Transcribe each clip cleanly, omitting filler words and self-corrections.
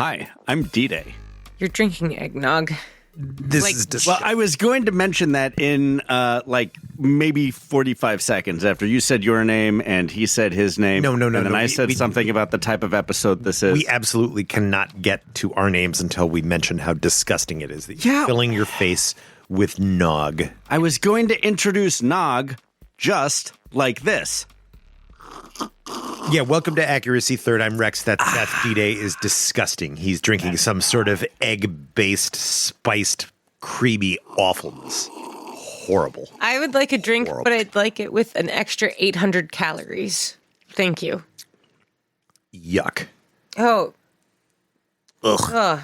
Hi, I'm D-Day. You're drinking eggnog. This is disgusting. Well, I was going to mention that in maybe 45 seconds after you said your name and he said his name. No. And then I said something about the type of episode this is. We absolutely cannot get to our names until we mention how disgusting it is that you're filling your face with nog. I was going to introduce nog just like this. Yeah, welcome to Accuracy Third. I'm Rex. That's D-Day is disgusting. He's drinking some sort of egg-based, spiced, creamy awfulness. Horrible. I would like a drink, but I'd like it with an extra 800 calories. Thank you. Yuck. Oh. Ugh.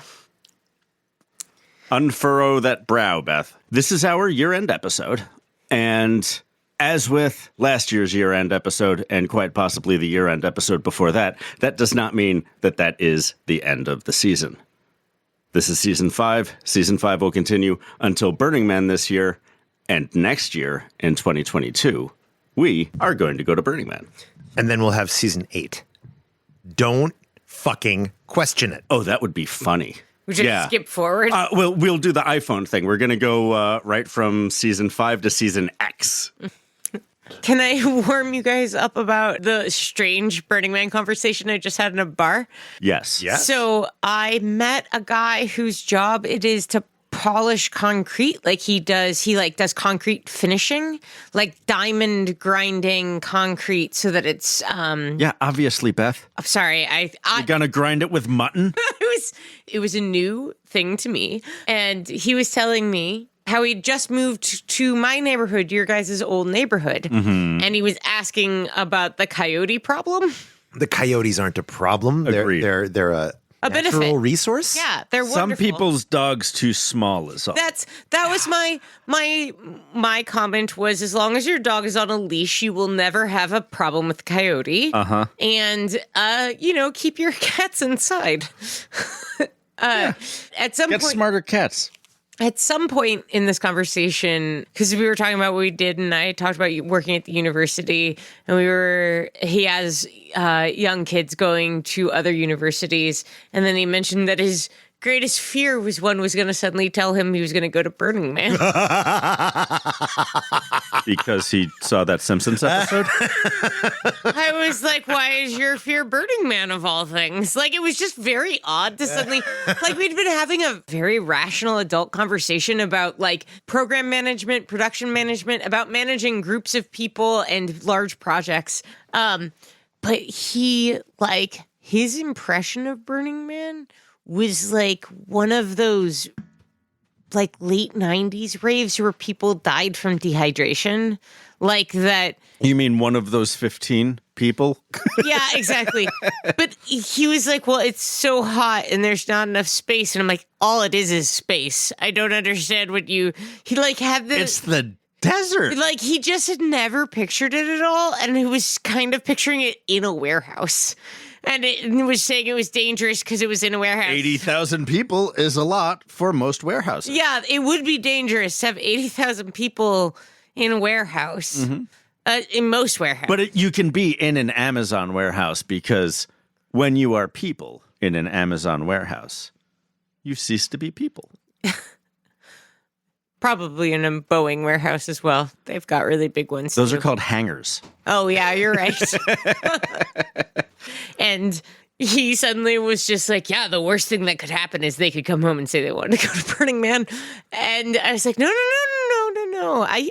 Unfurrow that brow, Beth. This is our year-end episode, and as with last year's year-end episode, and quite possibly the year-end episode before that, that does not mean that that is the end of the season. This is Season 5. Season 5 will continue until Burning Man this year, and next year, in 2022, we are going to go to Burning Man. And then we'll have Season 8. Don't fucking question it. Oh, that would be funny. We should skip forward. We'll do the iPhone thing. We're going to go right from Season 5 to Season X. Can I warm you guys up about the strange Burning Man conversation I just had in a bar? Yes. So I met a guy whose job it is to polish concrete. He does concrete finishing, like diamond grinding concrete so that it's Yeah, obviously, Beth. I'm sorry, You're going to grind it with mutton? it was a new thing to me, and he was telling me how he just moved to my neighborhood, your guys' old neighborhood. Mm-hmm. And he was asking about the coyote problem. The coyotes aren't a problem. Agreed. They're a natural benefit. Resource. Yeah, they're wonderful. Some people's dog's too small is all. That was my comment was, as long as your dog is on a leash, you will never have a problem with coyote. Uh-huh. And keep your cats inside. At some Get point, smarter cats. At some point in this conversation, because we were talking about what we did, and I talked about working at the university, and he has young kids going to other universities, and then he mentioned that his greatest fear was one was going to suddenly tell him he was going to go to Burning Man. Because he saw that Simpsons episode? I was like, why is your fear Burning Man of all things? It was just very odd to suddenly, we'd been having a very rational adult conversation about program management, production management, about managing groups of people and large projects. But he, his impression of Burning Man was one of those late 90s raves where people died from dehydration. That. You mean one of those 15 people? Yeah, exactly. But he was like, well, it's so hot and there's not enough space. And I'm like, all it is space. I don't understand what he had the. It's the desert. He just had never pictured it at all. And he was kind of picturing it in a warehouse. And it was saying it was dangerous because it was in a warehouse. 80,000 people is a lot for most warehouses. Yeah, it would be dangerous to have 80,000 people in a warehouse, in most warehouses. But you can be in an Amazon warehouse because when you are people in an Amazon warehouse, you cease to be people. Probably in a Boeing warehouse as well. They've got really big ones. Those too. are called hangars. Oh, yeah, you're right. And he suddenly was just like, yeah, the worst thing that could happen is they could come home and say they wanted to go to Burning Man. And I was like, no. I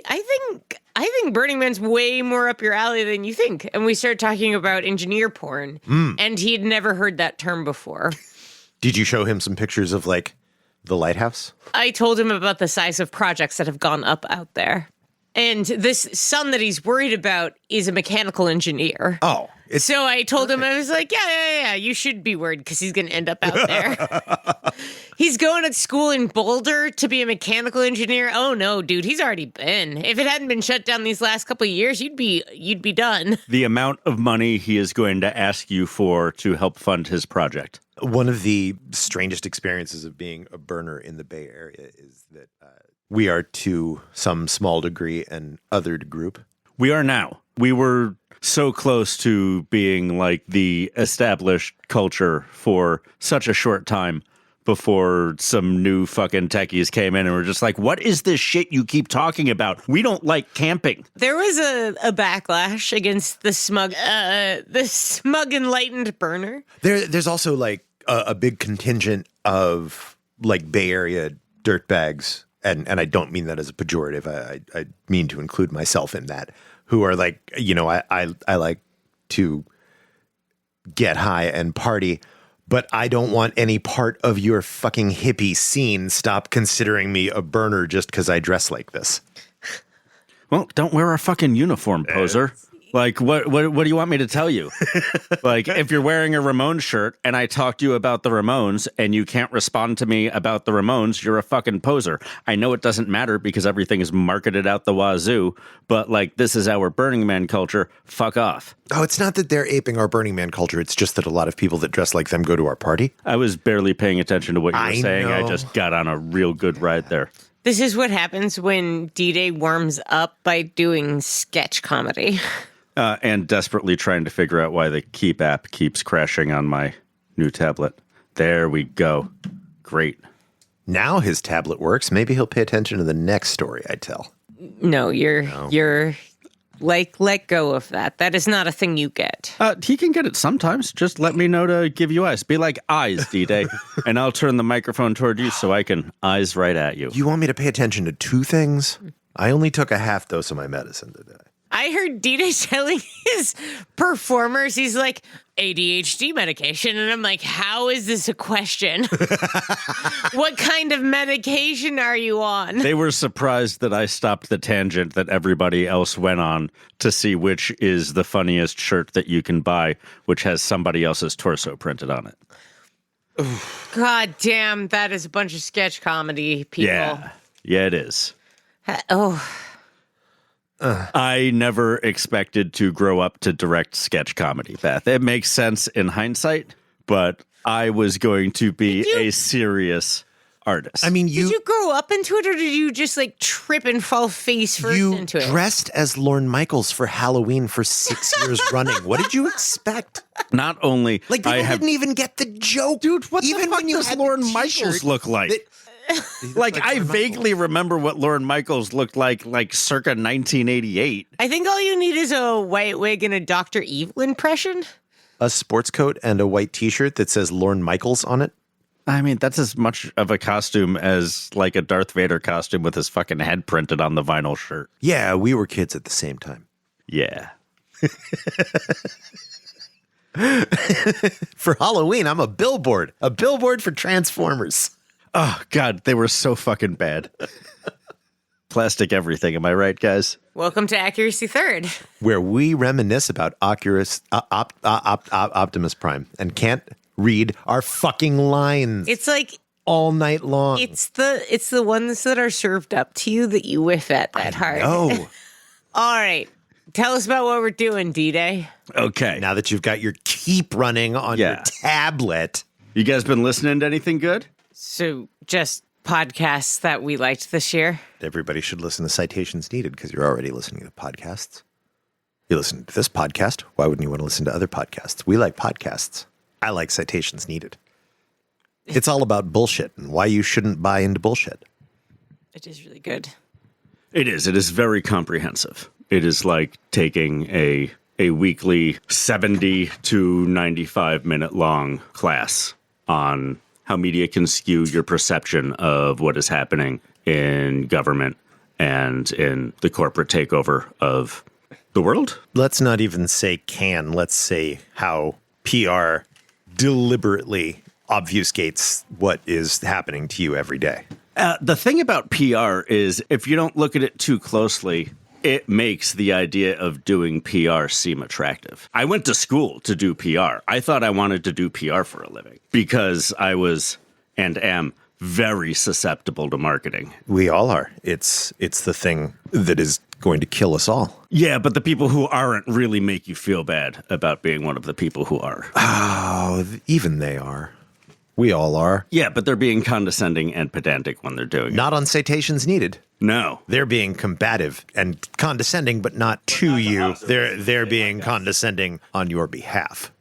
think Burning Man's way more up your alley than you think. And we started talking about engineer porn. And he had never heard that term before. Did you show him some pictures of the lighthouse? I told him about the size of projects that have gone up out there. And this son that he's worried about is a mechanical engineer. Oh. So I told him, I was like, yeah, you should be worried because he's going to end up out there. He's going to school in Boulder to be a mechanical engineer. Oh, no, dude, he's already been. If it hadn't been shut down these last couple of years, you'd be done. The amount of money he is going to ask you for to help fund his project. One of the strangest experiences of being a burner in the Bay Area is that we are, to some small degree, an othered group. We are now. We were so close to being like the established culture for such a short time before some new fucking techies came in and were just like, what is this shit you keep talking about? We don't like camping. There was a backlash against the smug enlightened burner. There's also like a big contingent of like Bay Area dirtbags, and I don't mean that as a pejorative. I mean to include myself in that, who are like, I like to get high and party, but I don't want any part of your fucking hippie scene. Stop considering me a burner just because I dress like this. Well, don't wear a fucking uniform, poser. Like, what do you want me to tell you? Like, if you're wearing a Ramones shirt and I talk to you about the Ramones and you can't respond to me about the Ramones, you're a fucking poser. I know it doesn't matter because everything is marketed out the wazoo, but like, this is our Burning Man culture. Fuck off. Oh, it's not that they're aping our Burning Man culture. It's just that a lot of people that dress like them go to our party. I was barely paying attention to what you were I saying. know. I just got on a real good ride there. This is what happens when D-Day warms up by doing sketch comedy. And desperately trying to figure out why the Keep app keeps crashing on my new tablet. There we go. Great. Now his tablet works. Maybe he'll pay attention to the next story I tell. No, you're like, let go of that. That is not a thing you get. He can get it sometimes. Just let me know to give you eyes. Be like eyes, D-Day. And I'll turn the microphone toward you so I can eyes right at you. You want me to pay attention to two things? I only took a half dose of my medicine today. I heard D-Day telling his performers, he's like, ADHD medication. And I'm like, how is this a question? What kind of medication are you on? They were surprised that I stopped the tangent that everybody else went on to see which is the funniest shirt that you can buy, which has somebody else's torso printed on it. God damn, that is a bunch of sketch comedy people. Yeah, it is. Oh, I never expected to grow up to direct sketch comedy, Beth. It makes sense in hindsight, but I was going to be a serious artist. I mean, did you grow up into it, or did you just like trip and fall face first into it? You dressed as Lorne Michaels for Halloween for 6 years running. What did you expect? Not only Like, people didn't even get the joke. Dude, what even the fuck when you does had Lorne the Michaels t-shirt look like? Like I vaguely remember what Lorne Michaels looked like circa 1988. I think all you need is a white wig and a Dr. Evil impression. A sports coat and a white t-shirt that says Lorne Michaels on it. I mean, that's as much of a costume as like a Darth Vader costume with his fucking head printed on the vinyl shirt. Yeah, we were kids at the same time. Yeah. For Halloween, I'm a billboard for Transformers. Oh, God, they were so fucking bad. Plastic everything, am I right, guys? Welcome to Accuracy Third. Where we reminisce about Optimus Prime and can't read our fucking lines. It's like all night long. it's the ones that are served up to you that you whiff at that hard. Oh, All right. Tell us about what we're doing, D-Day. Okay. now that you've got your Keep running on your tablet. You guys been listening to anything good? So just podcasts that we liked this year. Everybody should listen to Citations Needed because you're already listening to podcasts. You listen to this podcast. Why wouldn't you want to listen to other podcasts? We like podcasts. I like Citations Needed. It's all about bullshit and why you shouldn't buy into bullshit. It is really good. It is. It is very comprehensive. It is like taking a weekly 70 to 95 minute long class on how media can skew your perception of what is happening in government and in the corporate takeover of the world. Let's not even say can. Let's say how PR deliberately obfuscates what is happening to you every day. The thing about PR is if you don't look at it too closely, it makes the idea of doing PR seem attractive. I went to school to do PR. I thought I wanted to do PR for a living because I was and am very susceptible to marketing. We all are. It's the thing that is going to kill us all. Yeah, but the people who aren't really make you feel bad about being one of the people who are. Oh, even they are. We all are. Yeah, but they're being condescending and pedantic when they're doing it. Not on Citations Needed. No. They're being combative and condescending, but not to you. They're being condescending on your behalf.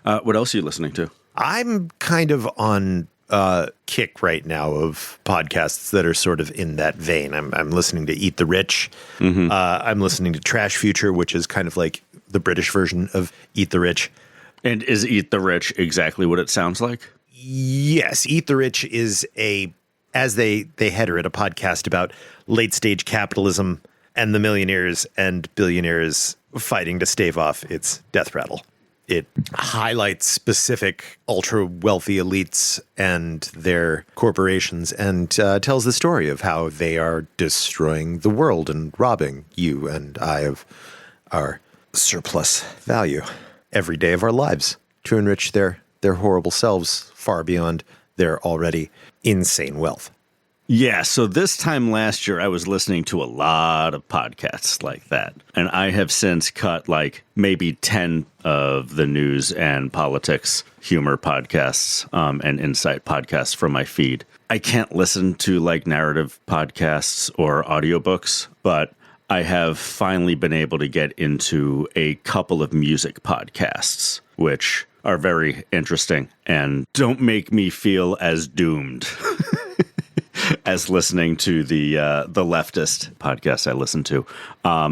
What else are you listening to? I'm kind of on a kick right now of podcasts that are sort of in that vein. I'm listening to Eat the Rich. I'm listening to Trash Future, which is kind of like the British version of Eat the Rich. And is Eat the Rich exactly what it sounds like? Yes, Eat the Rich is as they header it, a podcast about late stage capitalism and the millionaires and billionaires fighting to stave off its death rattle. It highlights specific ultra wealthy elites and their corporations and tells the story of how they are destroying the world and robbing you and I of our surplus value every day of our lives to enrich their horrible selves far beyond their already insane wealth. Yeah, so this time last year, I was listening to a lot of podcasts like that. And I have since cut like maybe 10 of the news and politics humor podcasts and insight podcasts from my feed. I can't listen to like narrative podcasts or audiobooks, but I have finally been able to get into a couple of music podcasts, which are very interesting and don't make me feel as doomed as listening to the leftist podcast I listen to.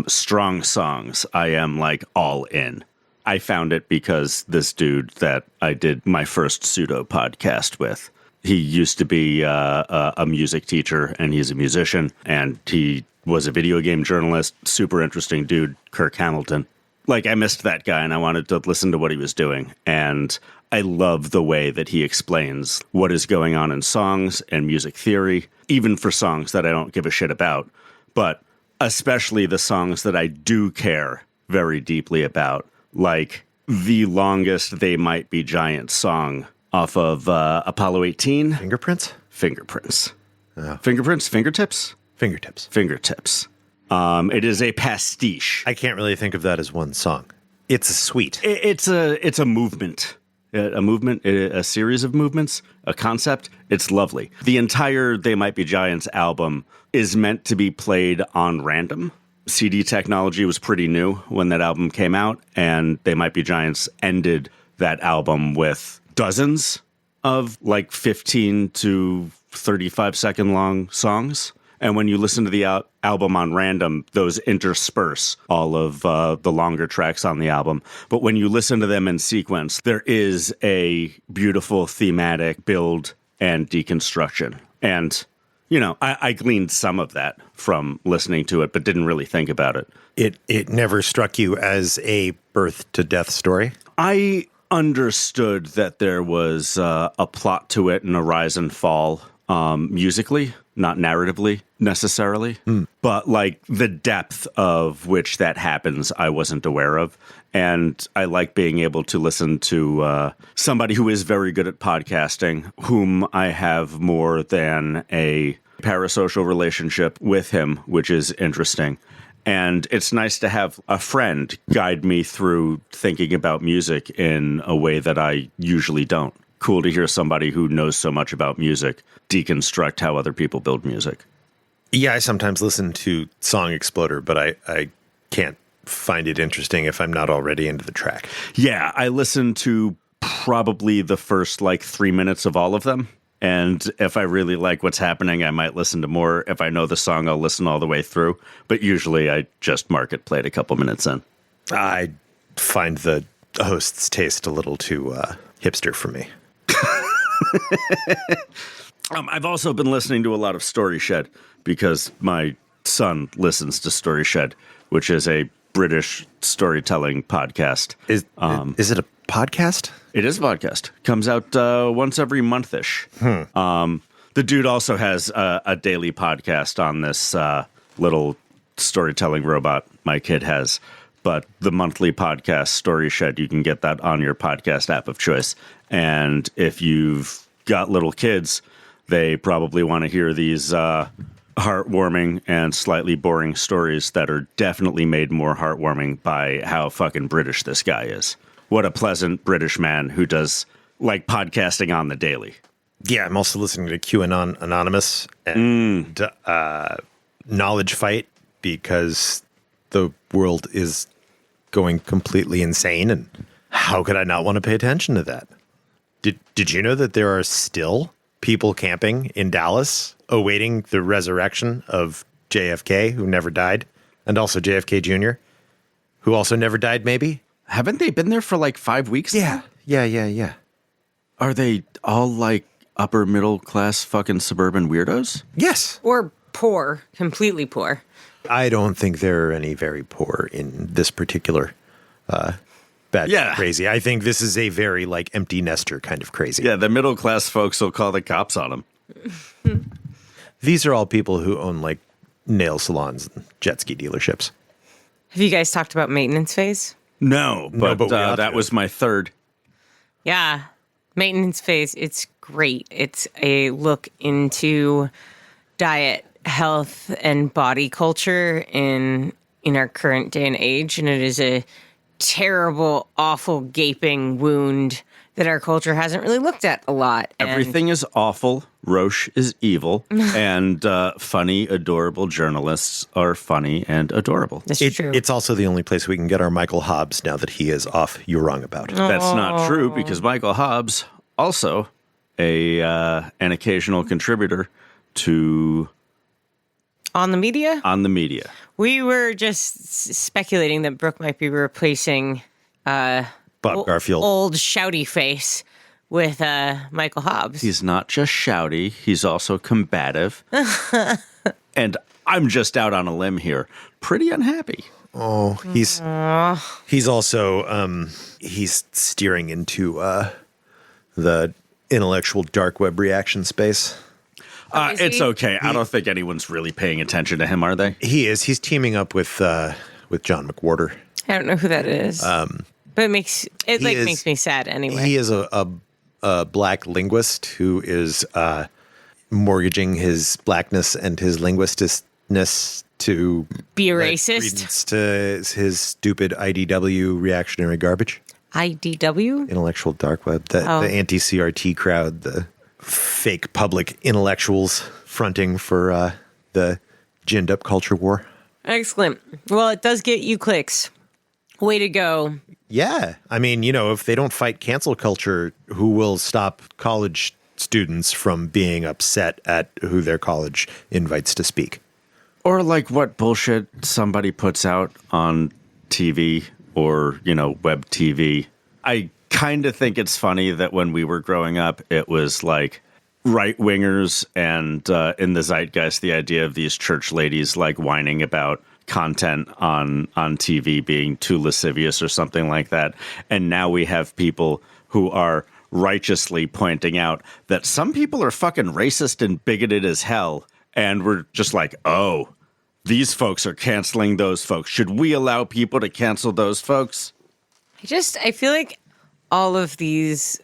Strong Songs, I am like all in. I found it because this dude that I did my first pseudo podcast with, he used to be a music teacher and he's a musician and he was a video game journalist, super interesting dude, Kirk Hamilton. Like, I missed that guy and I wanted to listen to what he was doing. And I love the way that he explains what is going on in songs and music theory, even for songs that I don't give a shit about, but especially the songs that I do care very deeply about, like the longest They Might Be Giant song off of Apollo 18. Fingerprints? Fingerprints. Oh. Fingerprints? Fingertips? Fingertips. Fingertips. It is a pastiche. I can't really think of that as one song. It's a suite. It's a movement. A series of movements, a concept. It's lovely. The entire They Might Be Giants album is meant to be played on random. CD technology was pretty new when that album came out, and They Might Be Giants ended that album with dozens of like 15 to 35 second long songs. And when you listen to the album on random, those intersperse all of the longer tracks on the album. But when you listen to them in sequence, there is a beautiful thematic build and deconstruction. And, you know, I gleaned some of that from listening to it, but didn't really think about it. It never struck you as a birth to death story? I understood that there was a plot to it and a rise and fall musically, not narratively necessarily, but like the depth of which that happens, I wasn't aware of. And I like being able to listen to somebody who is very good at podcasting, whom I have more than a parasocial relationship with him, which is interesting. And it's nice to have a friend guide me through thinking about music in a way that I usually don't. Cool to hear somebody who knows so much about music deconstruct how other people build music. Yeah, I sometimes listen to Song Exploder, but I can't find it interesting if I'm not already into the track. Yeah, I listen to probably the first like 3 minutes of all of them. And if I really like what's happening, I might listen to more. If I know the song, I'll listen all the way through. But usually I just mark it played a couple minutes in. I find the host's taste a little too hipster for me. I've also been listening to a lot of Story Shed because my son listens to Story Shed, which is a British storytelling podcast. Is it a podcast? It is a podcast. Comes out once every month-ish. The dude also has a daily podcast on this little storytelling robot my kid has. But the monthly podcast, Story Shed, you can get that on your podcast app of choice. And if you've got little kids, they probably want to hear these heartwarming and slightly boring stories that are definitely made more heartwarming by how fucking British this guy is. What a pleasant British man who does, like, podcasting on the daily. Yeah, I'm also listening to QAnon Anonymous. And knowledge fight because the world is going completely insane. And how could I not want to pay attention to that? Did you know that there are still people camping in Dallas awaiting the resurrection of JFK, who never died, and also JFK Jr., who also never died, maybe? Haven't they been there for like 5 weeks? now? Yeah. Are they all like upper middle class fucking suburban weirdos? Yes. Or poor, completely poor. I don't think there are any very poor in this particular bad crazy. I think this is a very like empty nester kind of crazy. Yeah, the middle class folks will call the cops on them. These are all people who own like nail salons and jet ski dealerships. Have you guys talked about maintenance phase? No, but we ought that to. was my third. Yeah. Maintenance phase, it's great. It's a look into diet, health, and body culture in our current day and age. And it is a terrible, awful, gaping wound that our culture hasn't really looked at a lot. And Everything is awful. Roche is evil. And funny, adorable journalists are funny and adorable. That's true. It's also the only place we can get our Michael Hobbs now that he is off You're Wrong About. That's not true because Michael Hobbs also an occasional contributor to On the media? On the Media. We were just speculating that Brooke might be replacing Bob Garfield. old shouty face with Michael Hobbs. He's not just shouty, he's also combative. And I'm just out on a limb here. Pretty unhappy. Oh, he's also he's steering into the intellectual dark web reaction space. Is It's he? okay. I don't think anyone's really paying attention to him, are they? He is. He's teaming up with John McWhorter. I don't know who that is. But it makes me sad anyway. He is a black linguist who is mortgaging his blackness and his linguisticness to Be a lend racist? credence to his stupid IDW reactionary garbage. IDW? Intellectual dark web, the anti-CRT crowd, the fake public intellectuals fronting for the ginned up culture war. Excellent. Well, it does get you clicks. Way to go. Yeah. I mean, if they don't fight cancel culture, who will stop college students from being upset at who their college invites to speak? Or like what bullshit somebody puts out on TV or, web TV. I kind of think it's funny that when we were growing up, it was like right-wingers and in the zeitgeist, the idea of these church ladies like whining about content on TV being too lascivious or something like that. And now we have people who are righteously pointing out that some people are fucking racist and bigoted as hell. And we're just like, oh, these folks are canceling those folks. Should we allow people to cancel those folks? I feel like all of these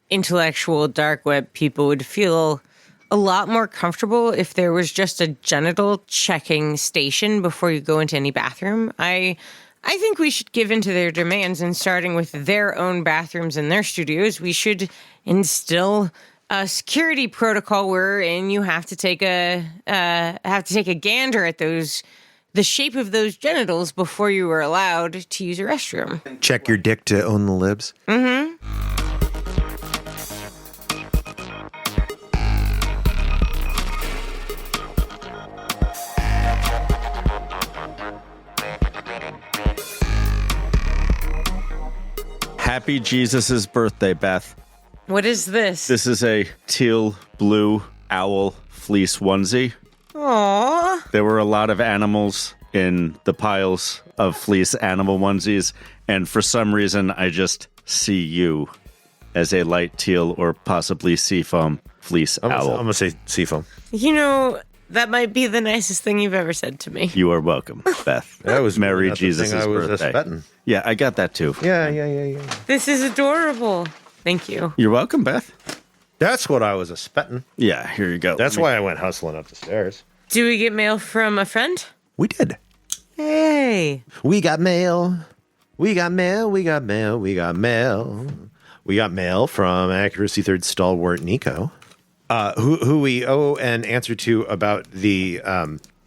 intellectual dark web people would feel a lot more comfortable if there was just a genital checking station before you go into any bathroom. I think we should give in to their demands, and starting with their own bathrooms in their studios, we should instill a security protocol wherein you have to take a gander at the shape of those genitals before you are allowed to use a restroom. Check your dick to own the libs. Mm-hmm. Happy Jesus' birthday, Beth. What is this? This is a teal blue owl fleece onesie. Aww. There were a lot of animals in the piles of fleece animal onesies, and for some reason, I just see you as a light teal or possibly seafoam fleece I'm owl. going to say seafoam. That might be the nicest thing you've ever said to me. You are welcome, Beth. That was Merry not the Jesus' thing I was birthday. expecting. Yeah, I got that too. Yeah. This is adorable. Thank you. You're welcome, Beth. That's what I was expecting. Yeah, here you go. That's why I went hustling up the stairs. Do we get mail from a friend? We did. Hey. We got mail. We got mail. We got mail. We got mail. We got mail from Accuracy Third stalwart Neko, who we owe an answer to about the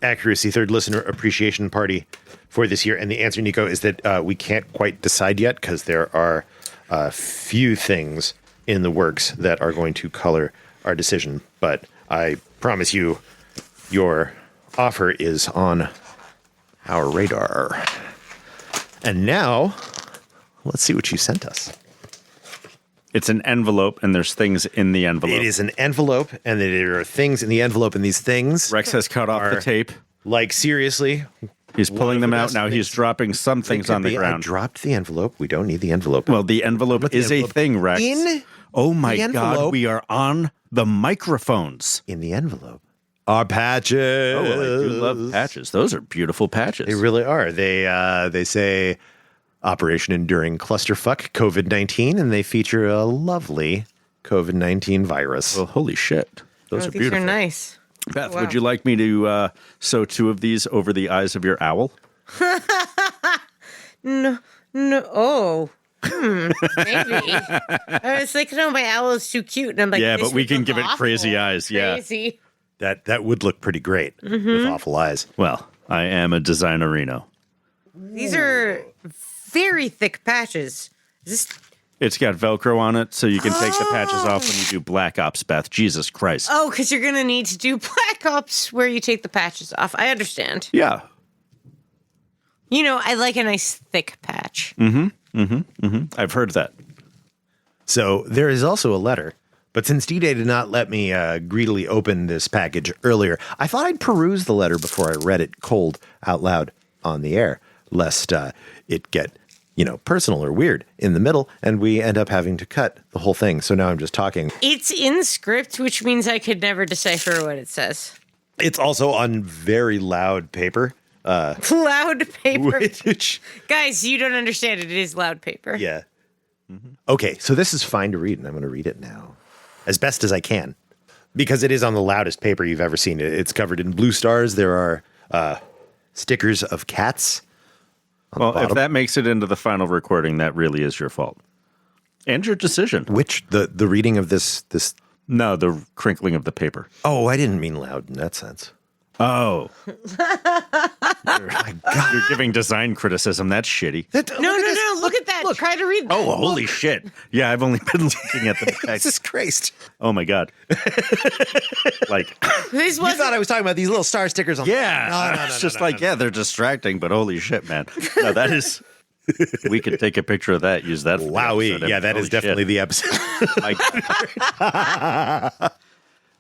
Accuracy Third Listener Appreciation Party for this year? And the answer, Neko, is that we can't quite decide yet because there are a few things in the works that are going to color our decision. But I promise you, your offer is on our radar. And now, let's see what you sent us. It's an envelope, and there's things in the envelope. It is an envelope, and there are things in the envelope, and these things... Rex has cut off the tape. Like, seriously? He's pulling them out now. He's dropping some things on the ground. I dropped the envelope. We don't need the envelope. Well, the envelope is a thing, Rex. Oh my God, we are on the microphones. In the envelope are patches. Oh, well, I do love patches. Those are beautiful patches. They really are. They say Operation Enduring Clusterfuck COVID-19, and they feature a lovely COVID-19 virus. Well, holy shit. Those are beautiful. These are nice. Beth, would you like me to sew 2 of these over the eyes of your owl? No. Oh. Maybe. I was like, no, my owl is too cute. And I'm like, Yeah, this but we would can look give it awful. crazy eyes. Yeah. Crazy. That would look pretty great with awful eyes. Well, I am a designerino. These are very thick patches. Is this... It's got Velcro on it, so you can take the patches off when you do Black Ops, Beth. Jesus Christ. Oh, because you're going to need to do Black Ops where you take the patches off. I understand. Yeah. You know, I like a nice thick patch. I've heard that. So there is also a letter, but since D-Day did not let me greedily open this package earlier, I thought I'd peruse the letter before I read it cold out loud on the air, lest it get, personal or weird in the middle, and we end up having to cut the whole thing. So now I'm just talking. It's in script, which means I could never decipher what it says. It's also on very loud paper. Loud paper. Which, Guys, you don't understand. It is loud paper. yeah. Okay, so this is fine to read, and I'm going to read it now as best as I can, because it is on the loudest paper you've ever seen. It's covered in blue stars. There are stickers of cats. Well, if that makes it into the final recording, that really is your fault. And your decision. Which, the reading of this... No, the crinkling of the paper. Oh, I didn't mean loud in that sense. Oh. My God. You're giving design criticism. That's shitty. No. Look at that. Try to read that. Oh, holy shit. Yeah, I've only been looking at the text. Jesus Christ. Oh, my God. Like, This You wasn't... thought I was talking about these little star stickers on yeah. No, It's just yeah, they're distracting, but holy shit, man. No, that is... We could take a picture of that, use that for the Wowee. episode. Yeah, that Holy is definitely shit. the episode.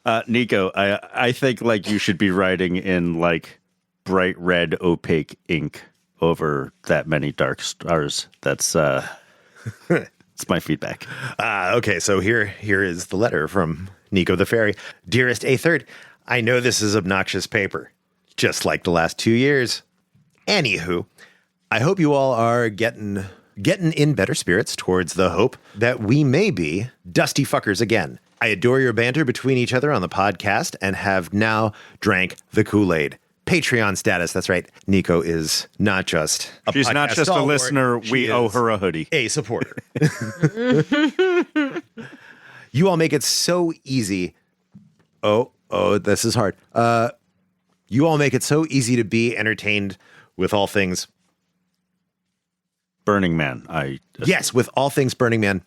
Neko, I think like you should be writing in like bright red opaque ink over that many dark stars. That's it's my feedback. Okay, so here is the letter from Neko the Fairy. Dearest A3rd, I know this is obnoxious paper, just like the last 2 years. Anywho, I hope you all are getting in better spirits towards the hope that we may be dusty fuckers again. I adore your banter between each other on the podcast and have now drank the Kool-Aid. Patreon status. That's right. Neko is not just a She's not podcast just a stalwart, listener. she We owe is her a hoodie. a supporter. You all make it so easy. Oh, this is hard. You all make it so easy to be entertained with all things. Burning Man. Yes, with all things Burning Man.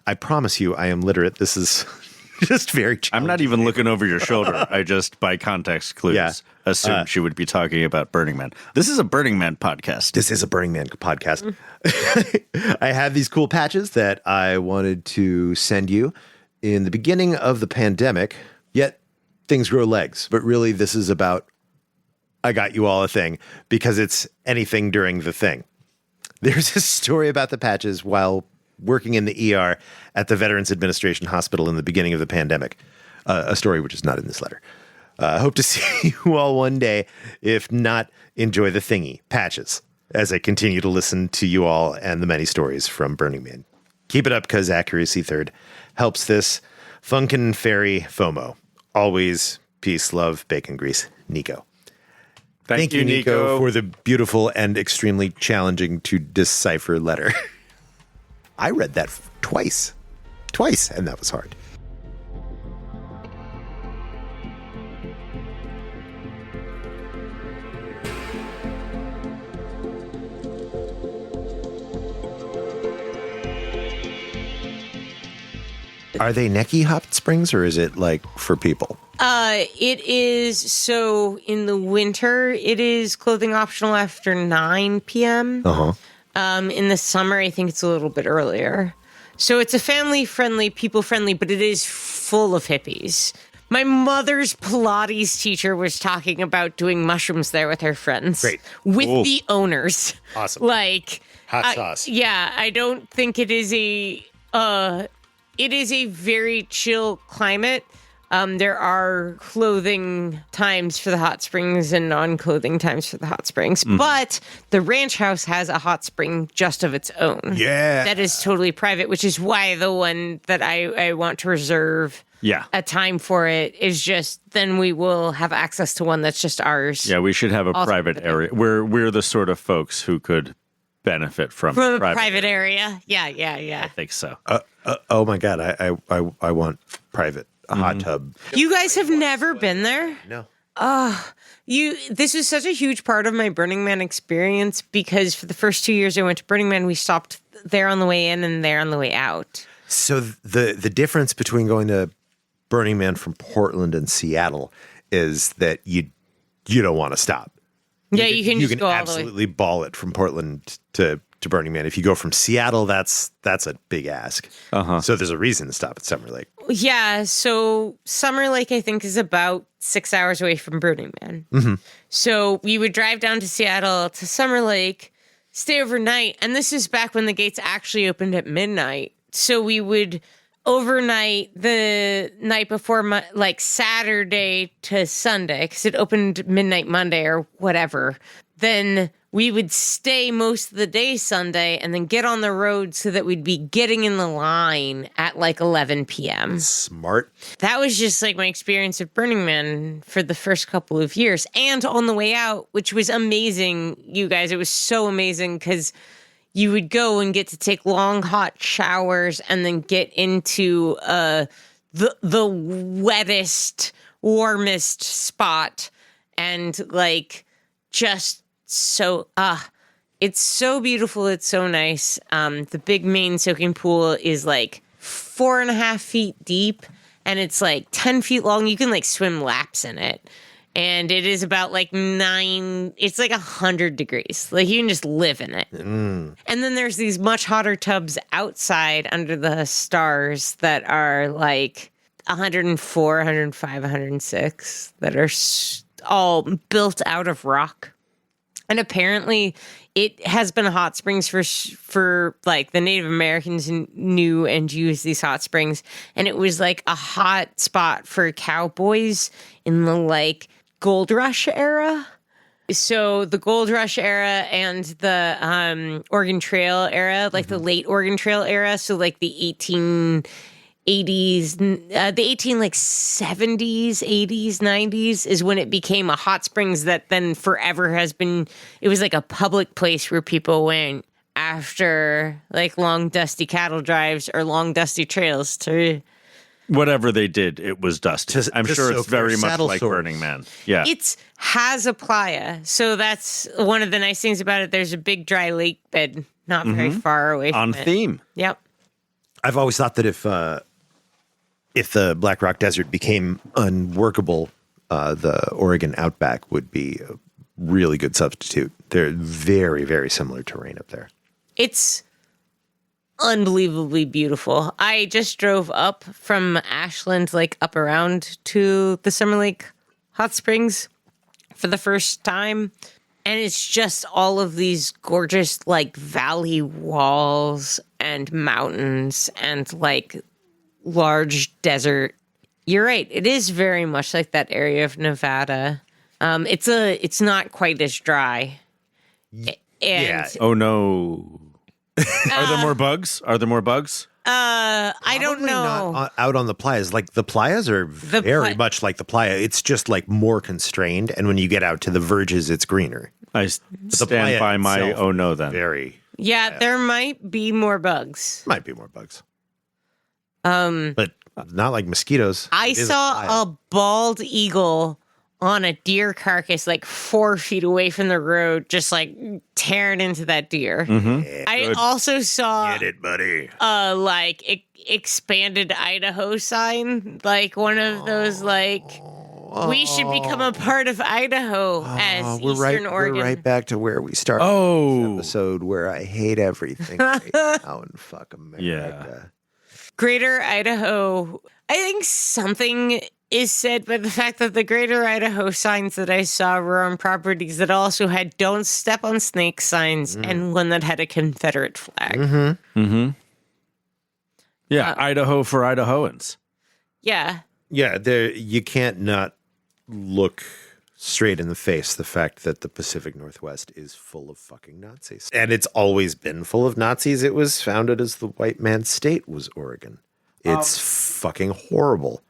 I promise you, I am literate. This is just very challenging. I'm not even looking over your shoulder. I just, by context clues, assumed she would be talking about Burning Man. This is a Burning Man podcast. This is a Burning Man podcast. I have these cool patches that I wanted to send you in the beginning of the pandemic, yet things grow legs. But really, this is about I got you all a thing because it's anything during the thing. There's a story about the patches while working in the ER at the Veterans Administration Hospital in the beginning of the pandemic. A story which is not in this letter. I hope to see you all one day. If not, enjoy the thingy, patches, as I continue to listen to you all and the many stories from Burning Man. Keep it up, because Accuracy Third helps this funkin' fairy FOMO. Always peace, love, bacon grease, Neko. Thank you, Neko, for the beautiful and extremely challenging to decipher letter. I read that twice, and that was hard. Are they necky hot springs or is it like for people? It is, so in the winter, it is clothing optional after 9 p.m. In the summer, I think it's a little bit earlier. So it's a family-friendly, people-friendly, but it is full of hippies. My mother's Pilates teacher was talking about doing mushrooms there with her friends. Great. With the owners. Awesome. Like, Hot sauce. Yeah, I don't think it is a very chill climate. There are clothing times for the hot springs and non-clothing times for the hot springs. But the ranch house has a hot spring just of its own. Yeah. That is totally private, which is why the one that I want to reserve a time for it is just, then we will have access to one that's just ours. Yeah, we should have a private area. We're the sort of folks who could benefit from a private area. Yeah. I think so. Oh my God. I want private. A hot tub. You guys have never been there? No. This was such a huge part of my Burning Man experience because for the first 2 years I went to Burning Man, we stopped there on the way in and there on the way out. So the difference between going to Burning Man from Portland and Seattle is that you don't want to stop. Yeah, you can just go all the way. Absolutely ball it from Portland to Burning Man. If you go from Seattle, that's a big ask. So there's a reason to stop at Summer Lake. Yeah, so Summer Lake, I think, is about 6 hours away from Burning Man. So we would drive down to Seattle to Summer Lake, stay overnight, and this is back when the gates actually opened at midnight. So we would overnight the night before, like Saturday to Sunday, because it opened midnight Monday or whatever. Then we would stay most of the day Sunday and then get on the road so that we'd be getting in the line at like 11 p.m. Smart. That was just like my experience at Burning Man for the first couple of years. And on the way out, which was amazing, you guys, it was so amazing because you would go and get to take long hot showers and then get into the wettest, warmest spot and like just so it's so beautiful. It's so nice. The big main soaking pool is like 4.5 feet deep and it's like 10 feet long. You can like swim laps in it. And it is about like it's like 100 degrees. Like you can just live in it. And then there's these much hotter tubs outside under the stars that are like 104, 105, 106 that are all built out of rock. And apparently it has been hot springs for like the Native Americans knew and used these hot springs. And it was like a hot spot for cowboys in the like Gold Rush era. So the Gold Rush era and the Oregon Trail era, like the late Oregon Trail era. So like the 1880s, the 70s, 80s, 90s is when it became a hot springs that then forever has been, it was like a public place where people went after like long dusty cattle drives or long dusty trails to... Whatever they did, it was dusty. I'm sure it's very much like sores. Burning Man. Yeah. It has a playa. So that's one of the nice things about it. There's a big dry lake bed not very far away from On it. theme. Yep. I've always thought that if the Black Rock Desert became unworkable, the Oregon Outback would be a really good substitute. They're very, very similar terrain up there. It's unbelievably beautiful. I just drove up from Ashland, like up around to the Summer Lake Hot Springs for the first time. And it's just all of these gorgeous like valley walls and mountains and like large desert. You're right. It is very much like that area of Nevada. It's not quite as dry. And Oh no. Are there more bugs? I don't Probably know. Not out on the playas. Like the playas are very much like the playa. It's just like more constrained. And when you get out to the verges, it's greener. I stand by my itself, oh no then. Very. Yeah, there might be more bugs. Might be more bugs. But not like mosquitoes. I saw a bald eagle on a deer carcass like 4 feet away from the road, just like tearing into that deer. I also saw Get it, buddy. expanded Idaho sign, like one of those like we should become a part of Idaho as Eastern Oregon. We're right back to where we started this episode, where I hate everything right now and fuck America. Yeah. Greater Idaho, I think something is said by the fact that the Greater Idaho signs that I saw were on properties that also had "Don't Step on Snakes" signs and one that had a Confederate flag. Yeah, Idaho for Idahoans. Yeah. Yeah, you can't not look straight in the face the fact that the Pacific Northwest is full of fucking Nazis. And it's always been full of Nazis. It was founded as the white man's state was Oregon. It's fucking horrible.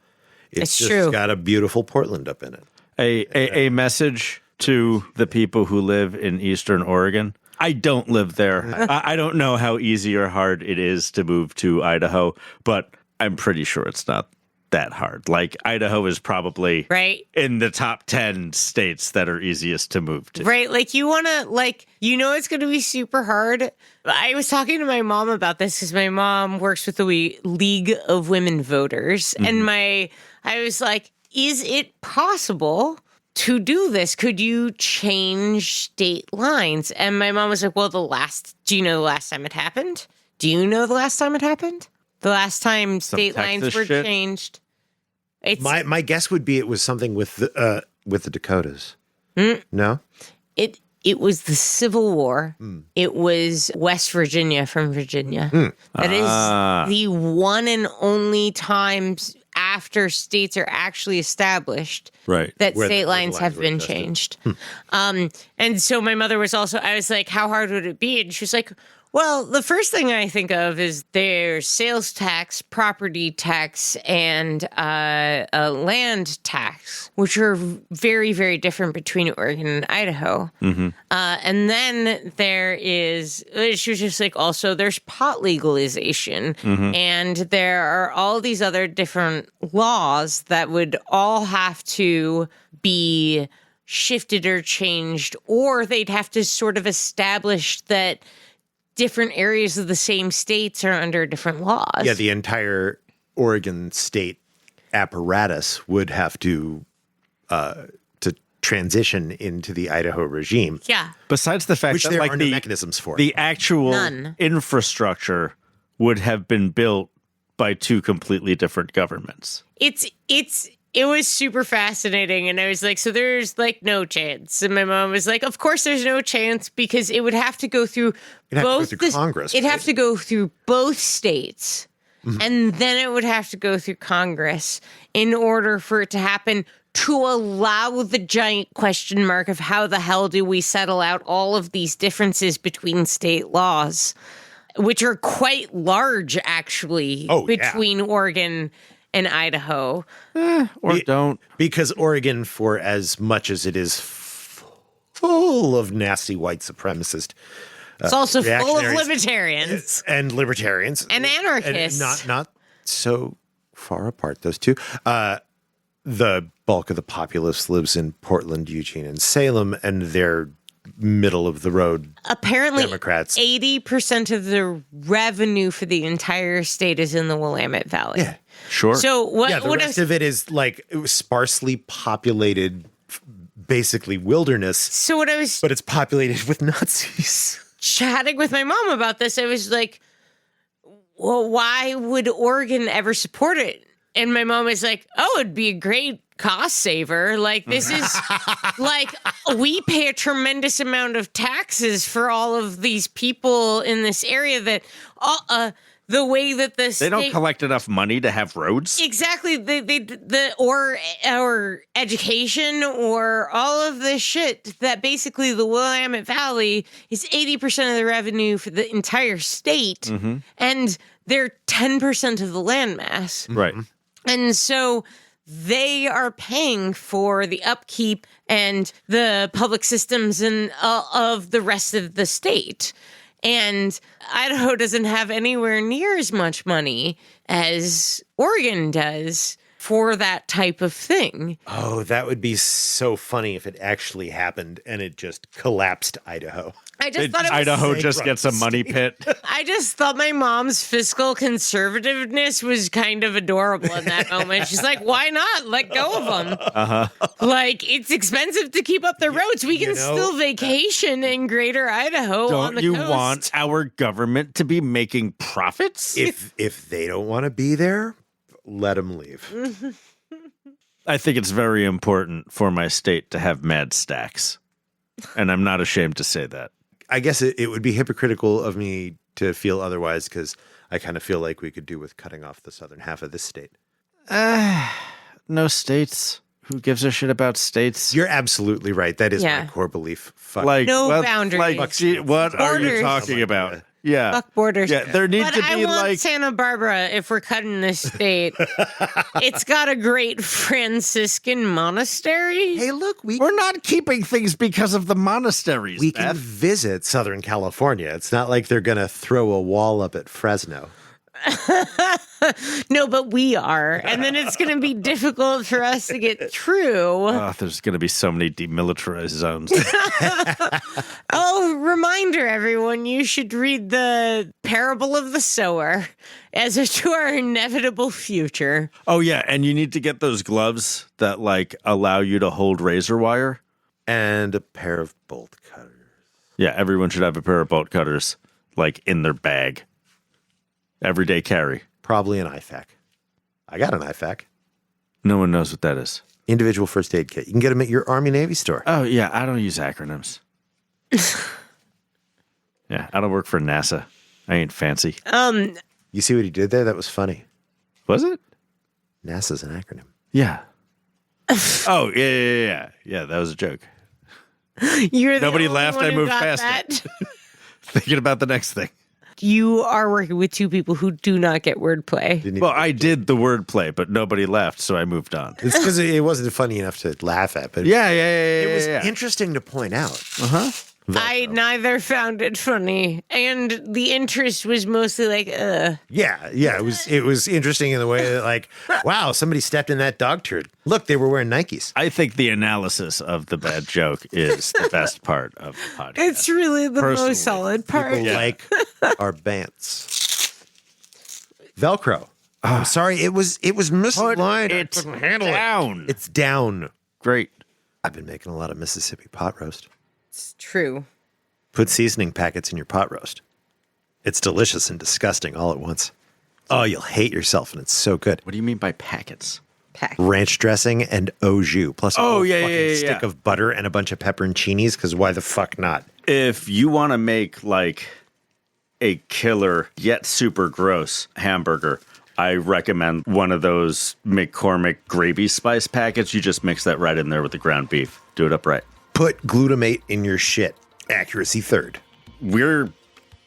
It's just true. got a beautiful Portland up in it. A message to the people who live in Eastern Oregon. I don't live there. I don't know how easy or hard it is to move to Idaho, but I'm pretty sure it's not that hard. Like, Idaho is probably in the top 10 states that are easiest to move to. Right. Like, you want to, like, you know, it's going to be super hard. I was talking to my mom about this because my mom works with the League of Women Voters. And I was like, is it possible to do this? Could you change state lines? And my mom was like, well, do you know the last time it happened? Do you know the last time it happened? The last time state lines were changed? My guess would be it was something with the Dakotas. No? It was the Civil War. It was West Virginia from Virginia. That is the one and only times after states are actually established that state lines have been changed. And so my mother was also, I was like, how hard would it be? And she was like, well, the first thing I think of is there's sales tax, property tax, and a land tax, which are very, very different between Oregon and Idaho. And then she was just like, also there's pot legalization, and there are all these other different laws that would all have to be shifted or changed, or they'd have to sort of establish that different areas of the same states are under different laws. Yeah, the entire Oregon state apparatus would have to transition into the Idaho regime. Yeah. Besides the fact Which that there like are no mechanisms for. The actual None. infrastructure would have been built by two completely different governments. It was super fascinating, and I was like, so there's like no chance. And my mom was like, of course there's no chance, because it would have to go through Congress. It'd have to go through both states, and then it would have to go through Congress in order for it to happen, to allow the giant question mark of how the hell do we settle out all of these differences between state laws, which are quite large, actually, between Oregon and Idaho. Or don't. Because Oregon, for as much as it is full of nasty white supremacist, it's also full of libertarians. And libertarians. And anarchists. And not so far apart, those two. The bulk of the populace lives in Portland, Eugene, and Salem, and they're middle-of-the-road apparently Democrats. 80% of the revenue for the entire state is in the Willamette Valley. Yeah. Sure. So the rest of it is like sparsely populated, basically wilderness. But it's populated with Nazis. Chatting with my mom about this, I was like, well, why would Oregon ever support it? And my mom was like, oh, it'd be a great cost saver. Like, this is like, we pay a tremendous amount of taxes for all of these people in this area that the way that the they don't collect enough money to have roads. Exactly. Or education or all of this shit that basically the Willamette Valley is 80% of the revenue for the entire state. And they're 10% of the landmass. Right. And so they are paying for the upkeep and the public systems and of the rest of the state. And Idaho doesn't have anywhere near as much money as Oregon does for that type of thing. Oh, that would be so funny if it actually happened and it just collapsed Idaho. I just thought it was Idaho just gets a money pit. I just thought my mom's fiscal conservativeness was kind of adorable in that moment. She's like, why not? Let go of them. Uh-huh. Like, it's expensive to keep up the roads. We can still vacation in greater Idaho on the Don't you coast. want our government to be making profits? If they don't want to be there, let them leave. I think it's very important for my state to have mad stacks. And I'm not ashamed to say that. I guess it would be hypocritical of me to feel otherwise because I kind of feel like we could do with cutting off the southern half of this state. No states. Who gives a shit about states? You're absolutely right. That is my Yeah. core belief. Fuck. No boundaries. Like, gee, what are you Borders. talking about? Yeah. Fuck borders. Yeah, there needs But to I be want like Santa Barbara, if we're cutting this state. It's got a great Franciscan monastery. Hey, look, we're not keeping things because of the monasteries. we can Beth. visit Southern California. It's not like they're going to throw a wall up at Fresno. No, but we are. And then it's going to be difficult for us to get through. Oh, there's going to be so many demilitarized zones. Oh, reminder, everyone, you should read the Parable of the Sower as to our inevitable future. Oh yeah, and you need to get those gloves that like allow you to hold razor wire. And a pair of bolt cutters. Yeah, everyone should have a pair of bolt cutters like in their bag. Everyday carry. Probably an IFAC. I got an IFAC. No one knows what that is. Individual first aid kit. You can get them at your Army Navy store. Oh yeah, I don't use acronyms. Yeah, I don't work for NASA. I ain't fancy. You see what he did there? That was funny. Was it? NASA's an acronym. Yeah. Oh yeah. Yeah, that was a joke. You're the Nobody only laughed, one I who moved got past that. it. Thinking about the next thing. You are working with two people who do not get wordplay. Didn't Well, even- I did the wordplay, but nobody laughed, so I moved on. It's because it wasn't funny enough to laugh at, but Yeah. it was yeah. interesting to point out. I neither found it funny, and the interest was mostly like, Yeah, it was interesting in the way that, like, wow, somebody stepped in that dog turd. Look, they were wearing Nikes. I think the analysis of the bad joke is the best part of the podcast. it's really the Personally, most solid part. People like our bants. Velcro. I'm sorry, it was misaligned. I It's couldn't handle it. down. It's down. Great. I've been making a lot of Mississippi pot roast. It's true. Put seasoning packets in your pot roast. It's delicious and disgusting all at once. Oh, you'll hate yourself, and it's so good. What do you mean by packets? Pack. Ranch dressing and au jus, plus a Oh, whole yeah, fucking yeah, yeah, stick yeah. of butter and a bunch of pepperoncinis, because why the fuck not? If you want to make like a killer yet super gross hamburger, I recommend one of those McCormick gravy spice packets. You just mix that right in there with the ground beef. Do it up right. Put glutamate in your shit. Accuracy third. We're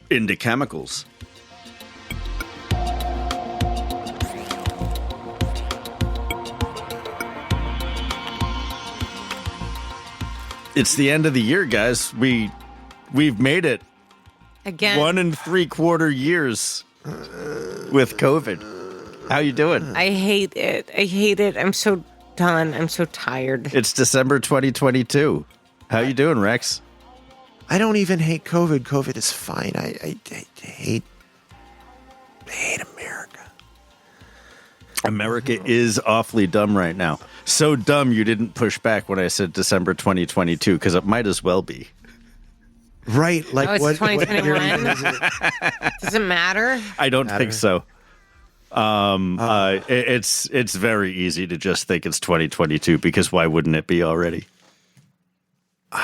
into chemicals. It's the end of the year, guys. We've made it. Again. 1 3/4 years with COVID. How you doing? I hate it. I hate it. I'm so done. I'm so tired. It's December 2022. How you doing, Rex? I don't even hate COVID. COVID is fine. I hate America. America is awfully dumb right now. So dumb you didn't push back when I said December 2022 because it might as well be. Right? Like Oh, it's what? 2021? Does it matter? I don't think so. It's very easy to just think it's 2022 because why wouldn't it be already?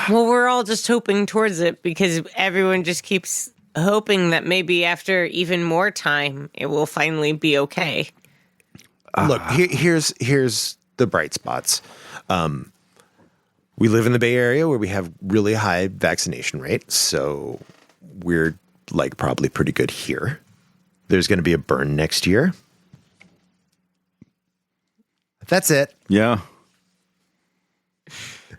Well, we're all just hoping towards it because everyone just keeps hoping that maybe after even more time, it will finally be okay. Look, here's the bright spots. We live in the Bay Area where we have really high vaccination rates, so we're like probably pretty good here. There's going to be a burn next year. That's it. Yeah.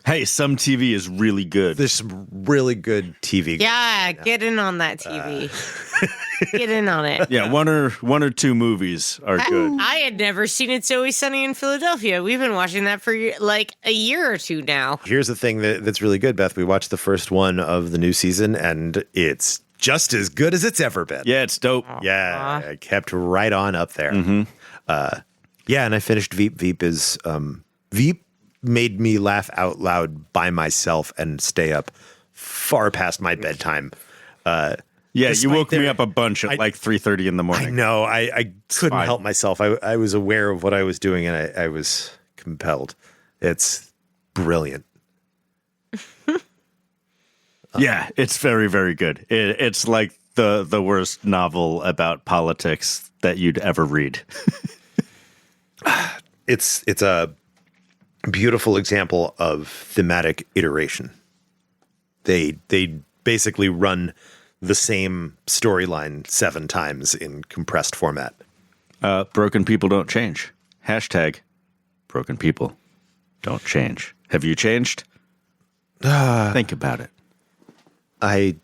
Hey, some TV is really good. There's some really good TV. Yeah, get in on that TV. Get in on it. Yeah, one or two movies are good. I had never seen It's Always Sunny in Philadelphia. We've been watching that for like a year or two now. Here's the thing that's really good, Beth. We watched the first one of the new season, and it's just as good as it's ever been. Yeah, it's dope. Yeah, it kept right on up there. Yeah, and I finished Veep. Veep made me laugh out loud by myself and stay up far past my bedtime. Yeah, you woke me up a bunch at like 3:30 in the morning. I know. I couldn't help myself. I was aware of what I was doing, and I was compelled. It's brilliant. Yeah, it's very, very good. It's like the worst novel about politics that you'd ever read. It's a beautiful example of thematic iteration. They basically run the same storyline 7 times in compressed format. Broken people don't change. Hashtag broken people don't change. Have you changed? Think about it. I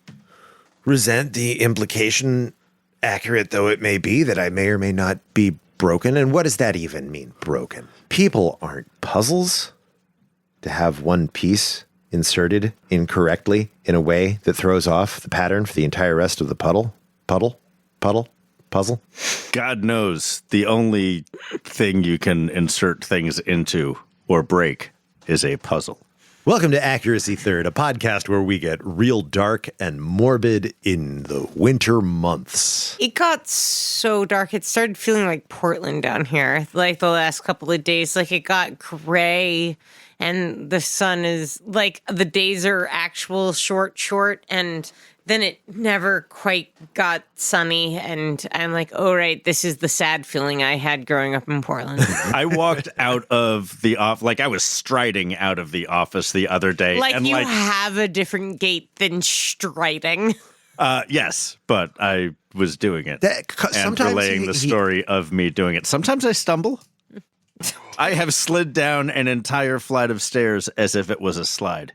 resent the implication, accurate though it may be, that I may or may not be broken. And what does that even mean, broken? People aren't puzzles. To have one piece inserted incorrectly in a way that throws off the pattern for the entire rest of the puzzle. God knows the only thing you can insert things into or break is a puzzle. Welcome to Accuracy Third, a podcast where we get real dark and morbid in the winter months. It got so dark. It started feeling like Portland down here, like the last couple of days. Like it got gray and the sun is like the days are actual short, and then it never quite got sunny. And I'm like, oh, right, this is the sad feeling I had growing up in Portland. I walked out of the office, like I was striding out of the office the other day. Like and you have a different gait than striding. Yes, but I was doing it and sometimes relaying the story of me doing it. Sometimes I stumble. I have slid down an entire flight of stairs as if it was a slide.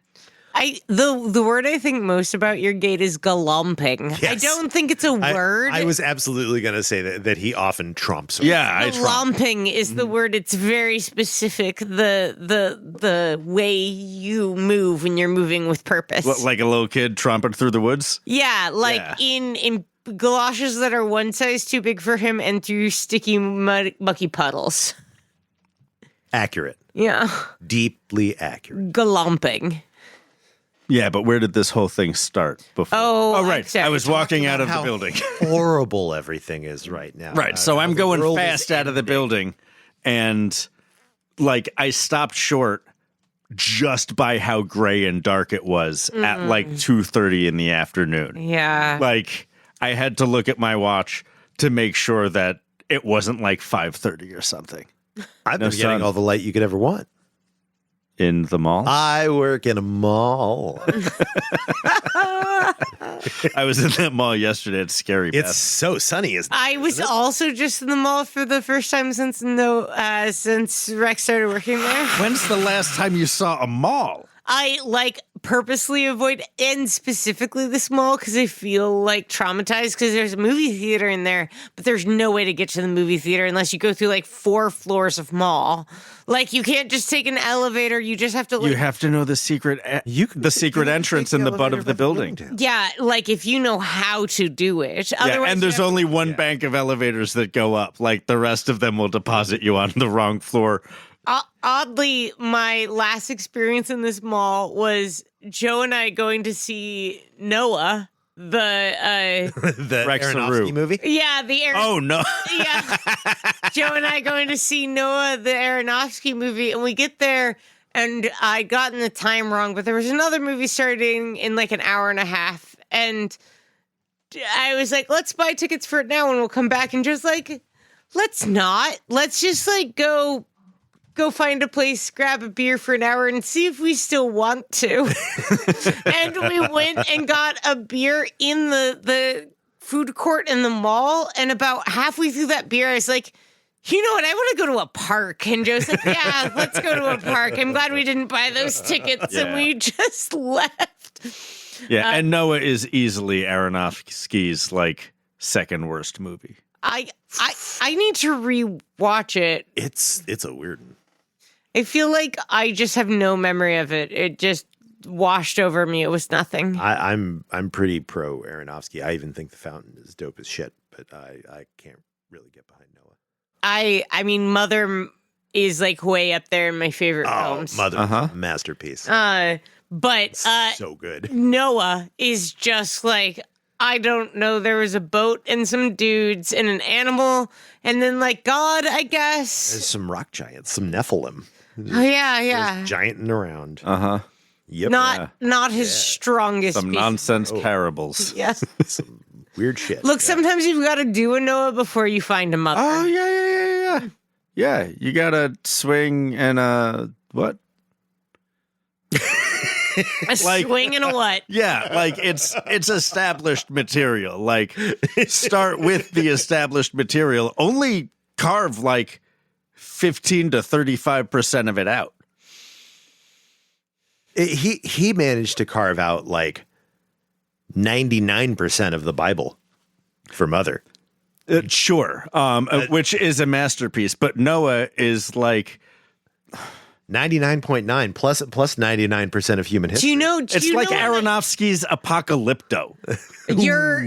The word I think most about your gait is galumping. Yes. I don't think it's a word. I was absolutely going to say that he often trumps. Yeah, I trump. Galumping is the word. It's very specific. The way you move when you're moving with purpose. What, like a little kid tromping through the woods? Yeah, like Yeah. in galoshes that are one size too big for him and through sticky mucky puddles. Accurate. Yeah, Deeply accurate. galumping. Yeah, but where did this whole thing start before? Oh, right. sorry. I was walking out of the building. Horrible everything is right now. Right. So I'm the going world fast is out of the building, and like I stopped short just by how gray and dark it was at like 2:30 in the afternoon. Yeah. Like I had to look at my watch to make sure that it wasn't like 5:30 or something. I've been No getting sun. all the light you could ever want. In the mall? I work in a mall. I was in that mall yesterday. It's scary. It's Beth. so sunny, isn't it? I was also just in the mall for the first time since Rex started working there. When's the last time you saw a mall? I like purposely avoid and specifically this mall because I feel like traumatized because there's a movie theater in there, but there's no way to get to the movie theater unless you go through like 4 floors of mall. Like you can't just take an elevator. You just have to. You have to know the secret. The secret entrance in the butt of the building. Yeah, like if you know how to do it. Yeah, Otherwise, and there's you have only one bank of elevators that go up. Like the rest of them will deposit you on the wrong floor. Oddly, my last experience in this mall was Joe and I going to see Noah, the Rex Aronofsky LaRue. movie. yeah, the Oh no! yeah. Joe and I going to see Noah, the Aronofsky movie, and we get there, and I'd gotten the time wrong, but there was another movie starting in like an hour and a half, and I was like, let's buy tickets for it now, and we'll come back, and just like, let's not. Let's just like go find a place, grab a beer for an hour, and see if we still want to. And we went and got a beer in the food court in the mall, and about halfway through that beer, I was like, you know what? I want to go to a park. And Joe's like, yeah, let's go to a park. I'm glad we didn't buy those tickets and we just left. Yeah, and Noah is easily Aronofsky's like second worst movie. I need to rewatch it. It's a weird one. I feel like I just have no memory of it. It just washed over me. It was nothing. I'm pretty pro Aronofsky. I even think The Fountain is dope as shit, but I can't really get behind Noah. I mean, Mother is like way up there in my favorite films. Mother, masterpiece. But so good. Noah is just like, I don't know, there was a boat and some dudes and an animal and then like God, I guess. There's some rock giants, some Nephilim. Oh yeah. Just gianting around. Uh-huh. Yep. Not his strongest Some piece. nonsense parables. Yes. Some weird shit. Look, sometimes you've got to do a Noah before you find a mother. Oh, yeah. Yeah, you gotta swing and what? A swing and a what? Yeah, like it's established material. Like start with the established material. Only carve like 15 to 35% of it out. He managed to carve out like 99% of the Bible for Mother. Sure, which is a masterpiece. But Noah is like 99.9 plus 99% of human history. Do you know? It's like Aronofsky's Apocalypto. You're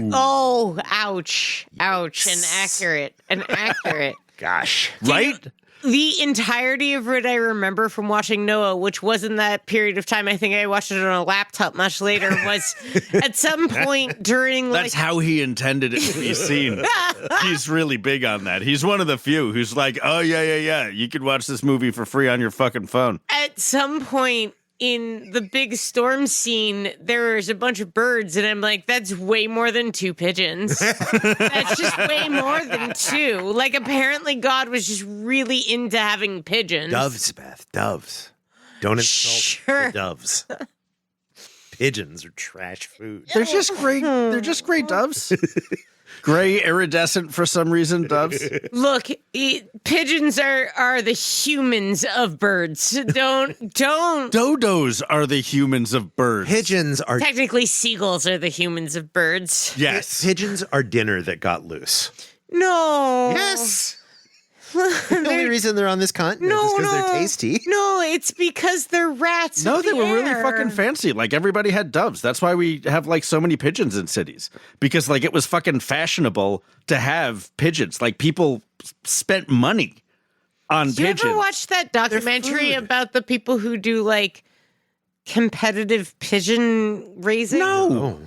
ouch, and accurate. Gosh. Right? The entirety of what I remember from watching Noah, which wasn't that period of time, I think I watched it on a laptop much later, was at some point during That's how he intended it to be seen. He's really big on that. He's one of the few who's like, oh, yeah. You could watch this movie for free on your fucking phone. At some point in the big storm scene, there's a bunch of birds, and I'm like, that's way more than 2 pigeons. That's just way more than 2. Like, apparently God was just really into having pigeons. Doves, Beth. Doves. Don't insult the doves. Pigeons are trash food. They're just great. They're just great doves. Gray, iridescent for some reason, doves. Look, pigeons are the humans of birds. Don't. Dodos are the humans of birds. Pigeons are Technically, seagulls are the humans of birds. Yes. pigeons are dinner that got loose. No. Yes. The only reason they're on this continent is because they're tasty. No, it's because they're rats. No, of they the were really air. fucking fancy. Like everybody had doves. That's why we have like so many pigeons in cities. Because like it was fucking fashionable to have pigeons. Like people spent money on You pigeons. ever watched that documentary about the people who do like competitive pigeon raising? No.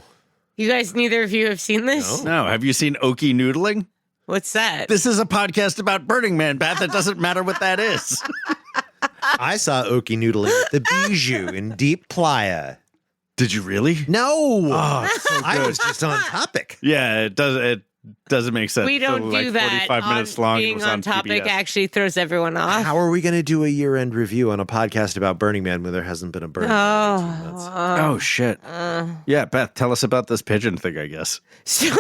You guys, neither of you have seen this? No. Have you seen Oakie Noodling? What's that? This is a podcast about Burning Man, Beth. It doesn't matter what that is. I saw Oakie Noodling at the Bijou in Deep Playa. Did you really? No. Oh, it's so I good. was just on topic. Yeah, it doesn't make sense. We don't Like do that. 45 minutes long. It Being was on topic PBS. actually throws everyone off. How are we going to do a year-end review on a podcast about Burning Man when there hasn't been a Burning Man in 18 months? Oh, shit. Yeah, Beth, tell us about this pigeon thing, I guess. So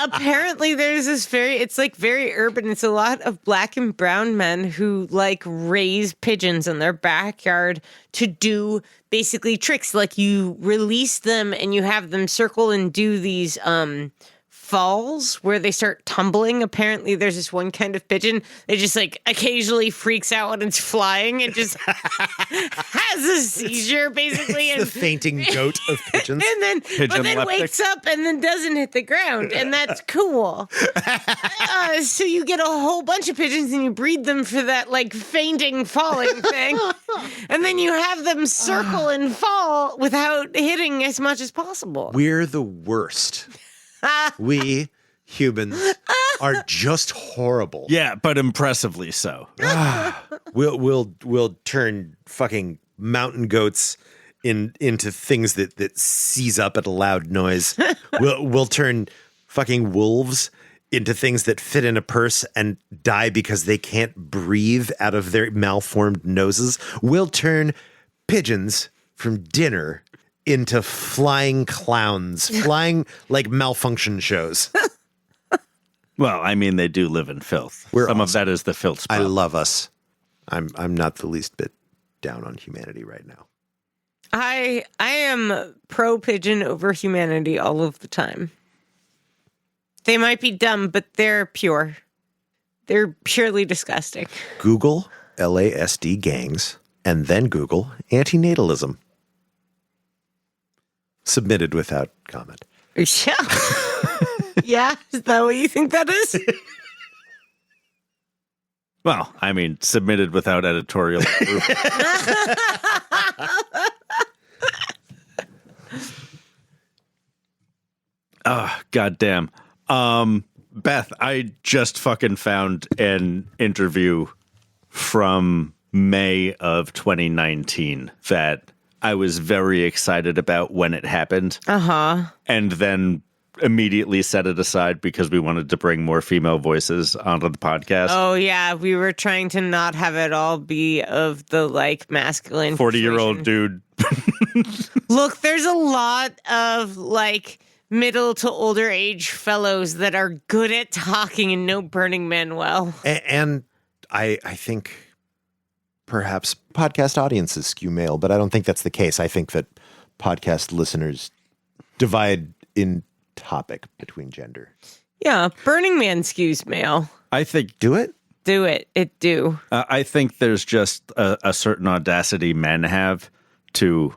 apparently there's this it's like very urban. It's a lot of black and brown men who like raise pigeons in their backyard to do basically tricks. Like you release them and you have them circle and do these falls where they start tumbling. Apparently there's this one kind of pigeon that just like occasionally freaks out when it's flying and just has a seizure basically. The fainting goat of pigeons. And then, but then leptic. wakes up and then doesn't hit the ground, and that's cool. So you get a whole bunch of pigeons and you breed them for that like fainting, falling thing, and then you have them circle and fall without hitting as much as possible. We're the worst. We humans are just horrible. Yeah, but impressively so. We'll turn fucking mountain goats into things that seize up at a loud noise. We'll turn fucking wolves into things that fit in a purse and die because they can't breathe out of their malformed noses. We'll turn pigeons from dinner into flying clowns, flying like malfunction shows. Well, I mean, they do live in filth. Some of that is the filth I problem. love us. I'm not the least bit down on humanity right now. I am pro pigeon over humanity all of the time. They might be dumb, but they're pure. They're purely disgusting. Google LASD gangs and then Google antinatalism. Submitted without comment. Yeah. Yeah? Is that what you think that is? Well, I mean, submitted without editorial approval. Oh, goddamn. Beth, I just fucking found an interview from May of 2019 that I was very excited about when it happened. Uh-huh. And then immediately set it aside because we wanted to bring more female voices onto the podcast. Oh, yeah. We were trying to not have it all be of the, like, masculine 40-year-old persuasion. dude. Look, there's a lot of, like, middle to older age fellows that are good at talking and know Burning Man well. And I think perhaps podcast audiences skew male, but I don't think that's the case. I think that podcast listeners divide in topic between gender. Yeah, Burning Man skews male. I think Do it? Do it. It do. I think there's just a certain audacity men have to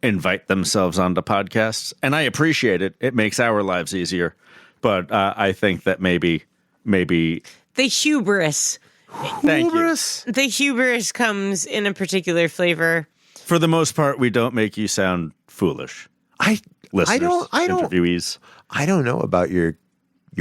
invite themselves onto podcasts, and I appreciate it. It makes our lives easier, but I think that maybe The hubris. thank you. Hubris? The hubris comes in a particular flavor. For the most part, we don't make you sound foolish. Listeners, interviewees. I don't know about your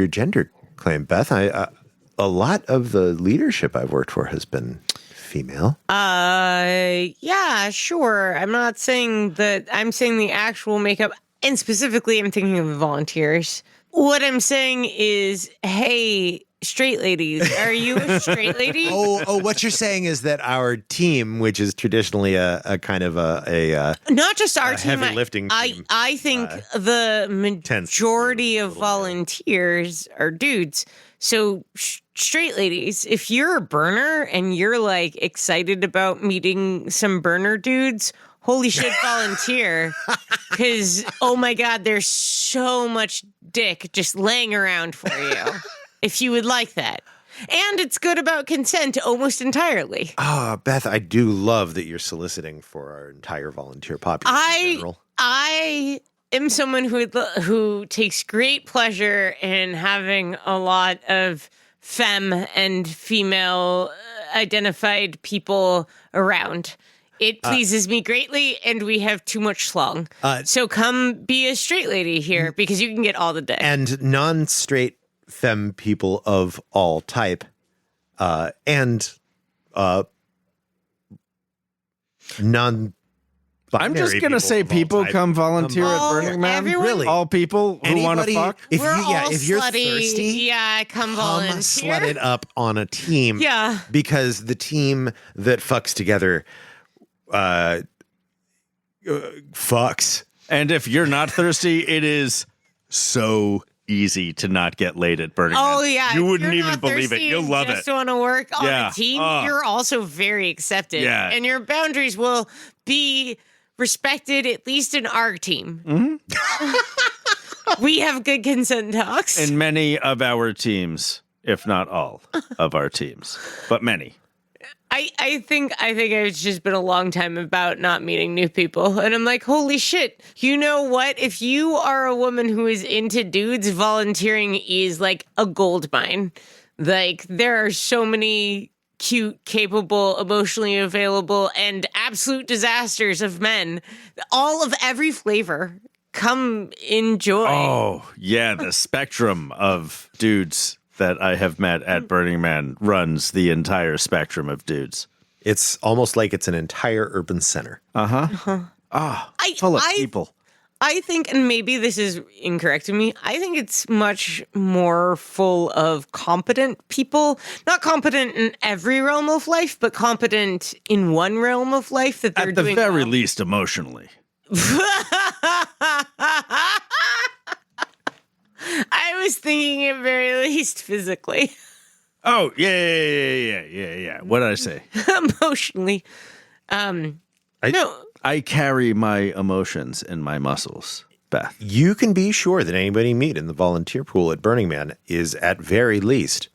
gender claim, Beth. A lot of the leadership I've worked for has been female. Yeah, sure. I'm not saying that. I'm saying the actual makeup, and specifically, I'm thinking of the volunteers. What I'm saying is, hey, straight ladies, are you a straight lady? Oh, what you're saying is that our team, which is traditionally a kind of a Not just our team. heavy lifting team, I think the majority of volunteers are dudes. So straight ladies, if you're a burner and you're like excited about meeting some burner dudes, holy shit, volunteer. Because, oh my God, there's so much dick just laying around for you if you would like that. And it's good about consent almost entirely. Beth, I do love that you're soliciting for our entire volunteer population in general. I am someone who takes great pleasure in having a lot of femme and female identified people around. It pleases me greatly, and we have too much slong. So come be a straight lady here because you can get all the dick. And non-straight femme people of all type, and non. I'm just gonna say people come volunteer at Burning Man. everyone- Really? All people who want to Anybody- fuck. If We're you, all if you're slutty. thirsty, Yeah, come volunteer. slut it up on a team. Yeah. Because the team that fucks together, fucks. And if you're not thirsty, it is so easy to not get laid at Burning Man. Oh yeah, You if wouldn't you're even not believe it. thirsty You'll and love just it. want to work on Yeah. a team. Oh. You're also very accepted, Yeah. and your boundaries will be respected, at least in our team. Mm-hmm. We have good consent talks. In many of our teams, if not all of our teams, but many. I think it's just been a long time about not meeting new people. And I'm like, holy shit, you know what? If you are a woman who is into dudes, volunteering is like a gold mine. Like, there are so many cute, capable, emotionally available, and absolute disasters of men. All of every flavor. Come enjoy. Oh, yeah, the spectrum of dudes that I have met at Burning Man runs the entire spectrum of dudes. It's almost like it's an entire urban center. Full of people. I think, and maybe this is incorrect to me, I think it's much more full of competent people. Not competent in every realm of life, but competent in one realm of life that they're At the doing very well. least, emotionally. I was thinking at very least physically. Oh, yeah. What did I say? Emotionally. No. I carry my emotions in my muscles, Beth. You can be sure that anybody you meet in the volunteer pool at Burning Man is at very least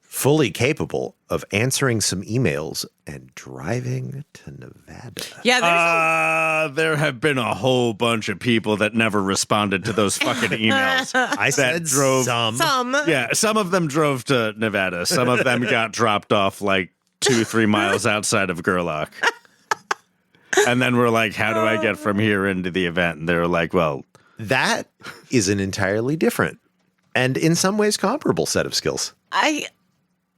fully capable of answering some emails and driving to Nevada. Yeah, There have been a whole bunch of people that never responded to those fucking emails. I said some. some. Yeah, some of them drove to Nevada. Some of them got dropped off like 2-3 miles outside of Gerlach. And then we're like, how do I get from here into the event? And they were like, well, That is an entirely different and in some ways comparable set of skills. I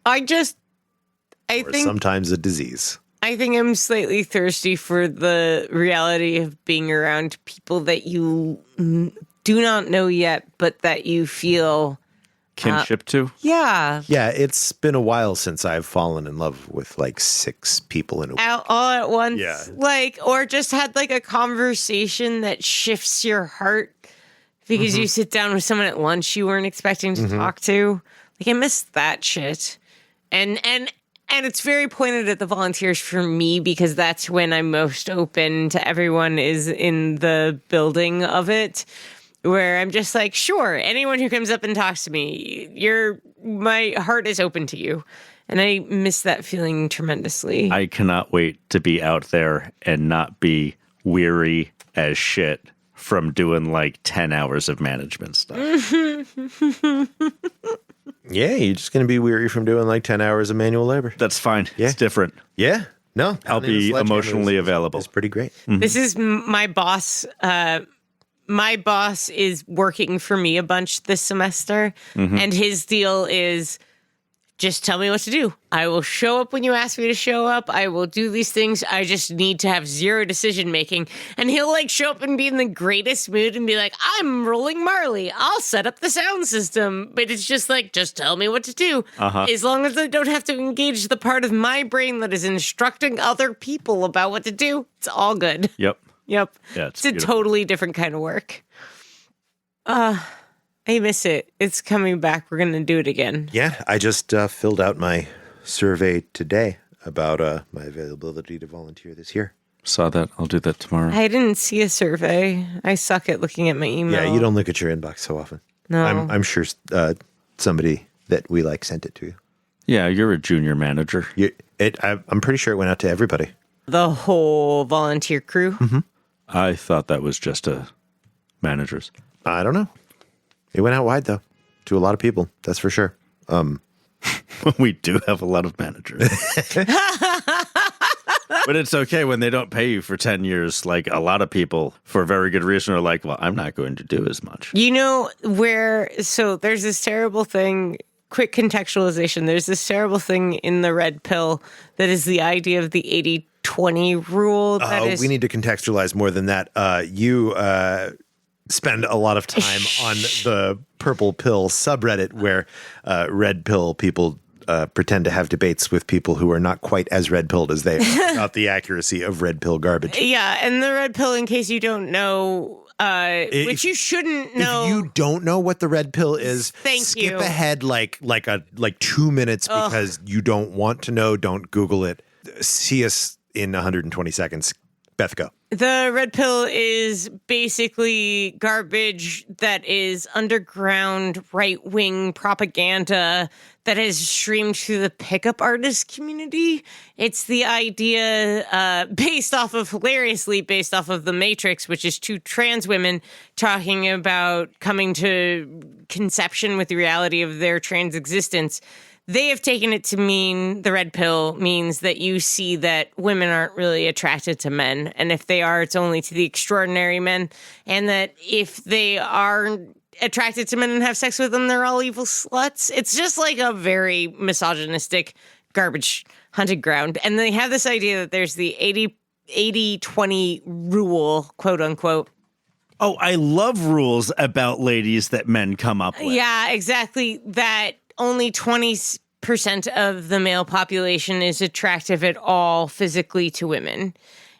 Or think sometimes a disease. I think I'm slightly thirsty for the reality of being around people that you do not know yet, but that you feel, kinship to. yeah, Yeah, it's been a while since I've fallen in love with like 6 people in a week. out all at once. Yeah. Like, or just had like a conversation that shifts your heart because you sit down with someone at lunch you weren't expecting to talk to. Like, I miss that shit. And it's very pointed at the volunteers for me because that's when I'm most open to everyone is in the building of it, where I'm just like, sure, anyone who comes up and talks to me, my heart is open to you. And I miss that feeling tremendously. I cannot wait to be out there and not be weary as shit from doing like 10 hours of management stuff. Yeah, you're just going to be weary from doing like 10 hours of manual labor. That's fine. Yeah. It's different. Yeah. No. I'll be emotionally available. It's pretty great. This is my boss. My boss is working for me a bunch this semester, and his deal is just tell me what to do. I will show up when you ask me to show up. I will do these things. I just need to have zero decision making. And he'll like show up and be in the greatest mood and be like, I'm rolling Marley. I'll set up the sound system. But it's just like, just tell me what to do. As long as I don't have to engage the part of my brain that is instructing other people about what to do, it's all good. Yep. Yep. Yeah, it's a beautiful. totally different kind of work. I miss it. It's coming back. We're going to do it again. Yeah, I just filled out my survey today about my availability to volunteer this year. Saw that. I'll do that tomorrow. I didn't see a survey. I suck at looking at my email. Yeah, you don't look at your inbox so often. No. I'm sure somebody that we like sent it to you. Yeah, you're a junior manager. I'm pretty sure it went out to everybody. The whole volunteer crew. I thought that was just managers. I don't know. It went out wide, though, to a lot of people. That's for sure. We do have a lot of managers. But it's okay when they don't pay you for 10 years. Like a lot of people, for a very good reason, are like, well, I'm not going to do as much. You know so there's this terrible thing, quick contextualization. There's this terrible thing in the red pill that is the idea of the 80-20 rule. We need to contextualize more than that. You spend a lot of time on the purple pill subreddit where red pill people pretend to have debates with people who are not quite as red pilled as they are about the accuracy of red pill garbage. Yeah, and the red pill, in case you don't know, which you shouldn't know. If you don't know what the red pill is, Thank skip you. ahead like 2 minutes because you don't want to know. Don't Google it. See us in 120 seconds. Beth, go. The red pill is basically garbage that is underground right-wing propaganda that is streamed through the pickup artist community. It's the idea hilariously based off of The Matrix, which is 2 trans women talking about coming to conception with the reality of their trans existence. They have taken it to mean the red pill means that you see that women aren't really attracted to men. And if they are, it's only to the extraordinary men. And that if they are attracted to men and have sex with them, they're all evil sluts. It's just like a very misogynistic garbage hunted ground. And they have this idea that there's the 80-20 rule, quote unquote. Oh, I love rules about ladies that men come up with. Yeah, exactly. That only 20% of the male population is attractive at all physically to women.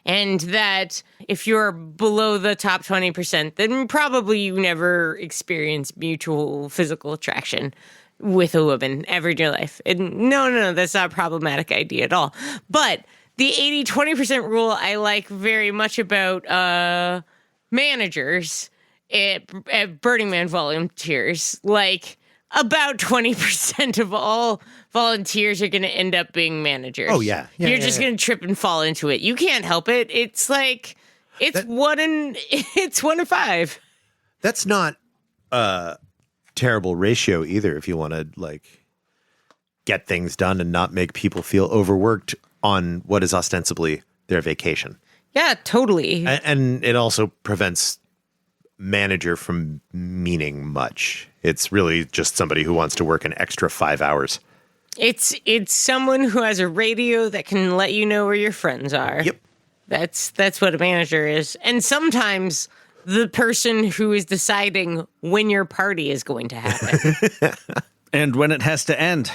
And that if you're below the top 20%, then probably you never experience mutual physical attraction with a woman ever in your life. And no, that's not a problematic idea at all. But the 80-20% rule I like very much about managers at Burning Man volunteers. Like, about 20% of all volunteers are going to end up being managers. Oh, yeah. You're just going to trip and fall into it. You can't help it. It's like, it's 1 in 5. That's not a terrible ratio either if you want to, like, get things done and not make people feel overworked on what is ostensibly their vacation. Yeah, totally. And it also prevents manager from meaning much. It's really just somebody who wants to work an extra 5 hours. It's someone who has a radio that can let you know where your friends are. Yep. That's what a manager is. And sometimes the person who is deciding when your party is going to happen. And when it has to end.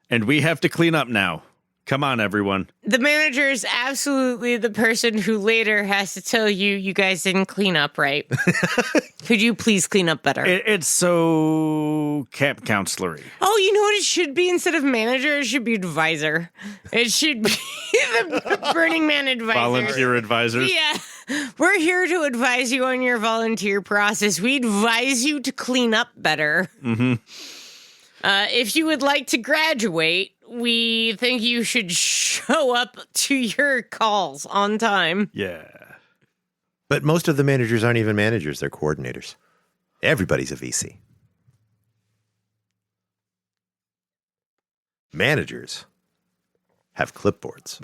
And we have to clean up now. Come on, everyone. The manager is absolutely the person who later has to tell you, you guys didn't clean up right. Could you please clean up better? It's so camp counselory. Oh, you know what it should be instead of manager? It should be advisor. It should be the Burning Man advisor. Volunteer advisors. Yeah. We're here to advise you on your volunteer process. We advise you to clean up better. Mm-hmm. If you would like to graduate, we think you should show up to your calls on time. Yeah. But most of the managers aren't even managers, they're coordinators. Everybody's a VC. Managers have clipboards.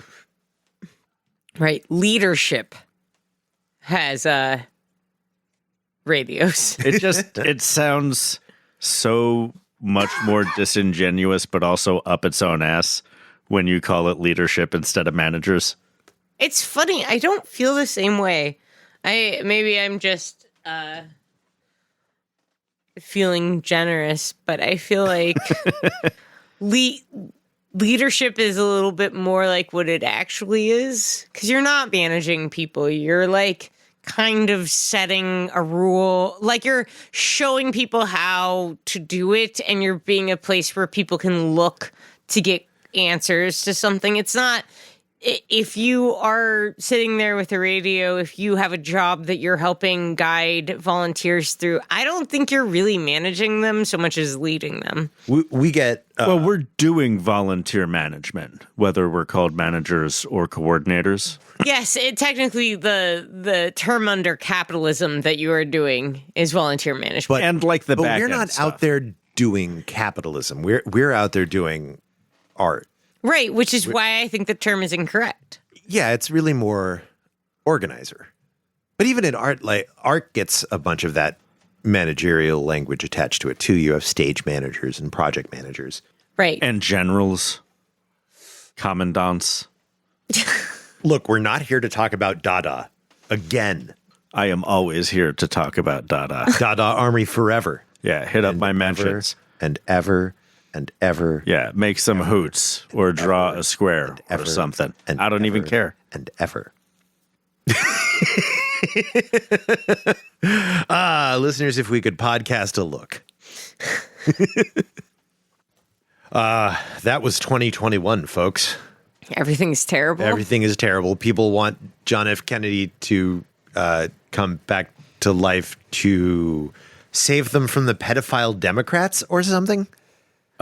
Right. Leadership has radios. It sounds so much more disingenuous, but also up its own ass when you call it leadership instead of managers. It's funny. I don't feel the same way. I'm just feeling generous, but I feel like leadership is a little bit more like what it actually is, because you're not managing people. You're like kind of setting a rule, like you're showing people how to do it, and you're being a place where people can look to get answers to something. It's not, if you are sitting there with a radio, if you have a job that you're helping guide volunteers through, I don't think you're really managing them so much as leading them. We get... well, we're doing volunteer management, whether we're called managers or coordinators. Yes, technically the term under capitalism that you are doing is volunteer management. And like the but back we're end not stuff. out there doing capitalism. We're out there doing art. Right, which is why I think the term is incorrect. Yeah, it's really more organizer. But even in art, like art gets a bunch of that managerial language attached to it too. You have stage managers and project managers. Right. And generals, commandants. Look, we're not here to talk about Dada again. I am always here to talk about Dada. Dada Army forever. Yeah, hit up my mentions. And ever and ever. Yeah, make some hoots or draw a square or something. And I don't even care. And ever. Listeners, if we could podcast a look. That was 2021, folks. Everything's terrible. Everything is terrible. People want John F. Kennedy to come back to life to save them from the pedophile Democrats or something.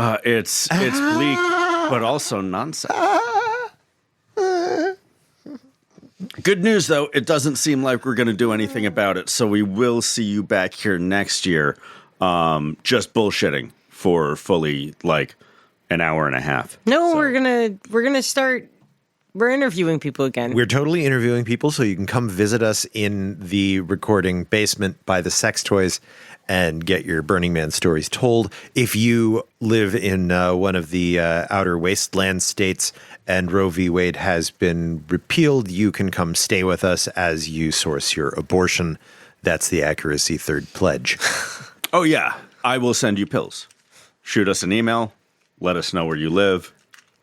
It's bleak, but also nonsense. Good news, though, it doesn't seem like we're going to do anything about it, so we will see you back here next year, just bullshitting for fully like an hour and a half. No, so. we're gonna start. We're interviewing people again. We're totally interviewing people, so you can come visit us in the recording basement by the sex toys and get your Burning Man stories told. If you live in one of the outer wasteland states and Roe v. Wade has been repealed, you can come stay with us as you source your abortion. That's the Accuracy Third Pledge. Oh, yeah. I will send you pills. Shoot us an email. Let us know where you live.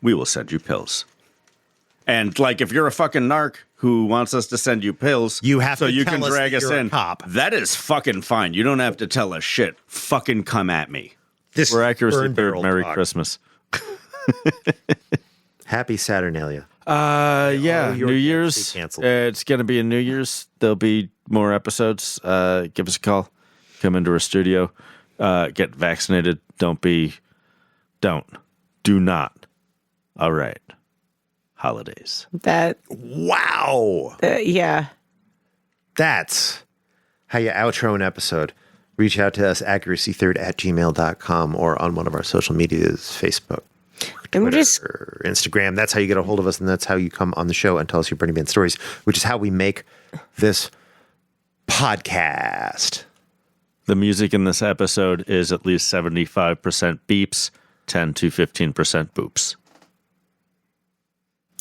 We will send you pills. And, like, if you're a fucking narc, who wants us to send you pills. You have so to you tell can us drag that us you're a in. cop. That is fucking fine. You don't have to tell us shit. Fucking come at me. This For accuracy burn third, barrel Merry talk. Christmas. Happy Saturnalia. Yeah, your New dates Year's. be canceled. It's going to be a New Year's. There'll be more episodes. Give us a call. Come into our studio. Get vaccinated. Do not. All right. Holidays. Wow. Yeah. That's how you outro an episode. Reach out to us, accuracy3rd@gmail.com, or on one of our social medias, Facebook, Twitter, Instagram. That's how you get a hold of us, and that's how you come on the show and tell us your Burning Man stories, which is how we make this podcast. The music in this episode is at least 75% beeps, 10 to 15% boops.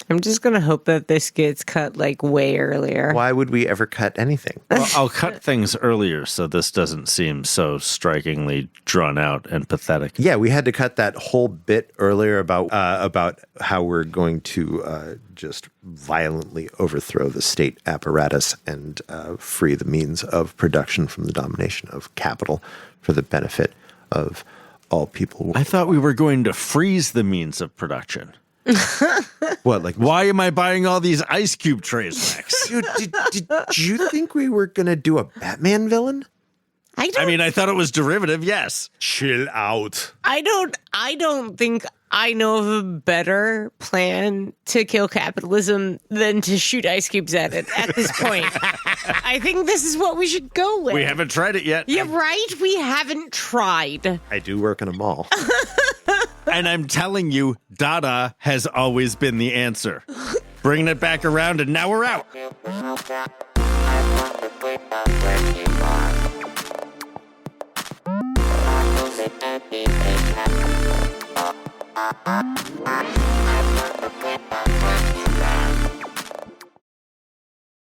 I'm just going to hope that this gets cut like way earlier. Why would we ever cut anything? Well, I'll cut things earlier so this doesn't seem so strikingly drawn out and pathetic. Yeah, we had to cut that whole bit earlier about how we're going to just violently overthrow the state apparatus and free the means of production from the domination of capital for the benefit of all people. I thought we were going to freeze the means of production. What, like, Why am I buying all these ice cube trays, Max? dude, did you think we were going to do a Batman villain? I thought it was derivative, yes. Chill out. I don't think I know of a better plan to kill capitalism than to shoot ice cubes at it at this point. I think this is what we should go with. We haven't tried it yet. Yeah, right? We haven't tried. I do work in a mall. And I'm telling you, Dada has always been the answer. Bringing it back around, and now we're out. We'll be right back.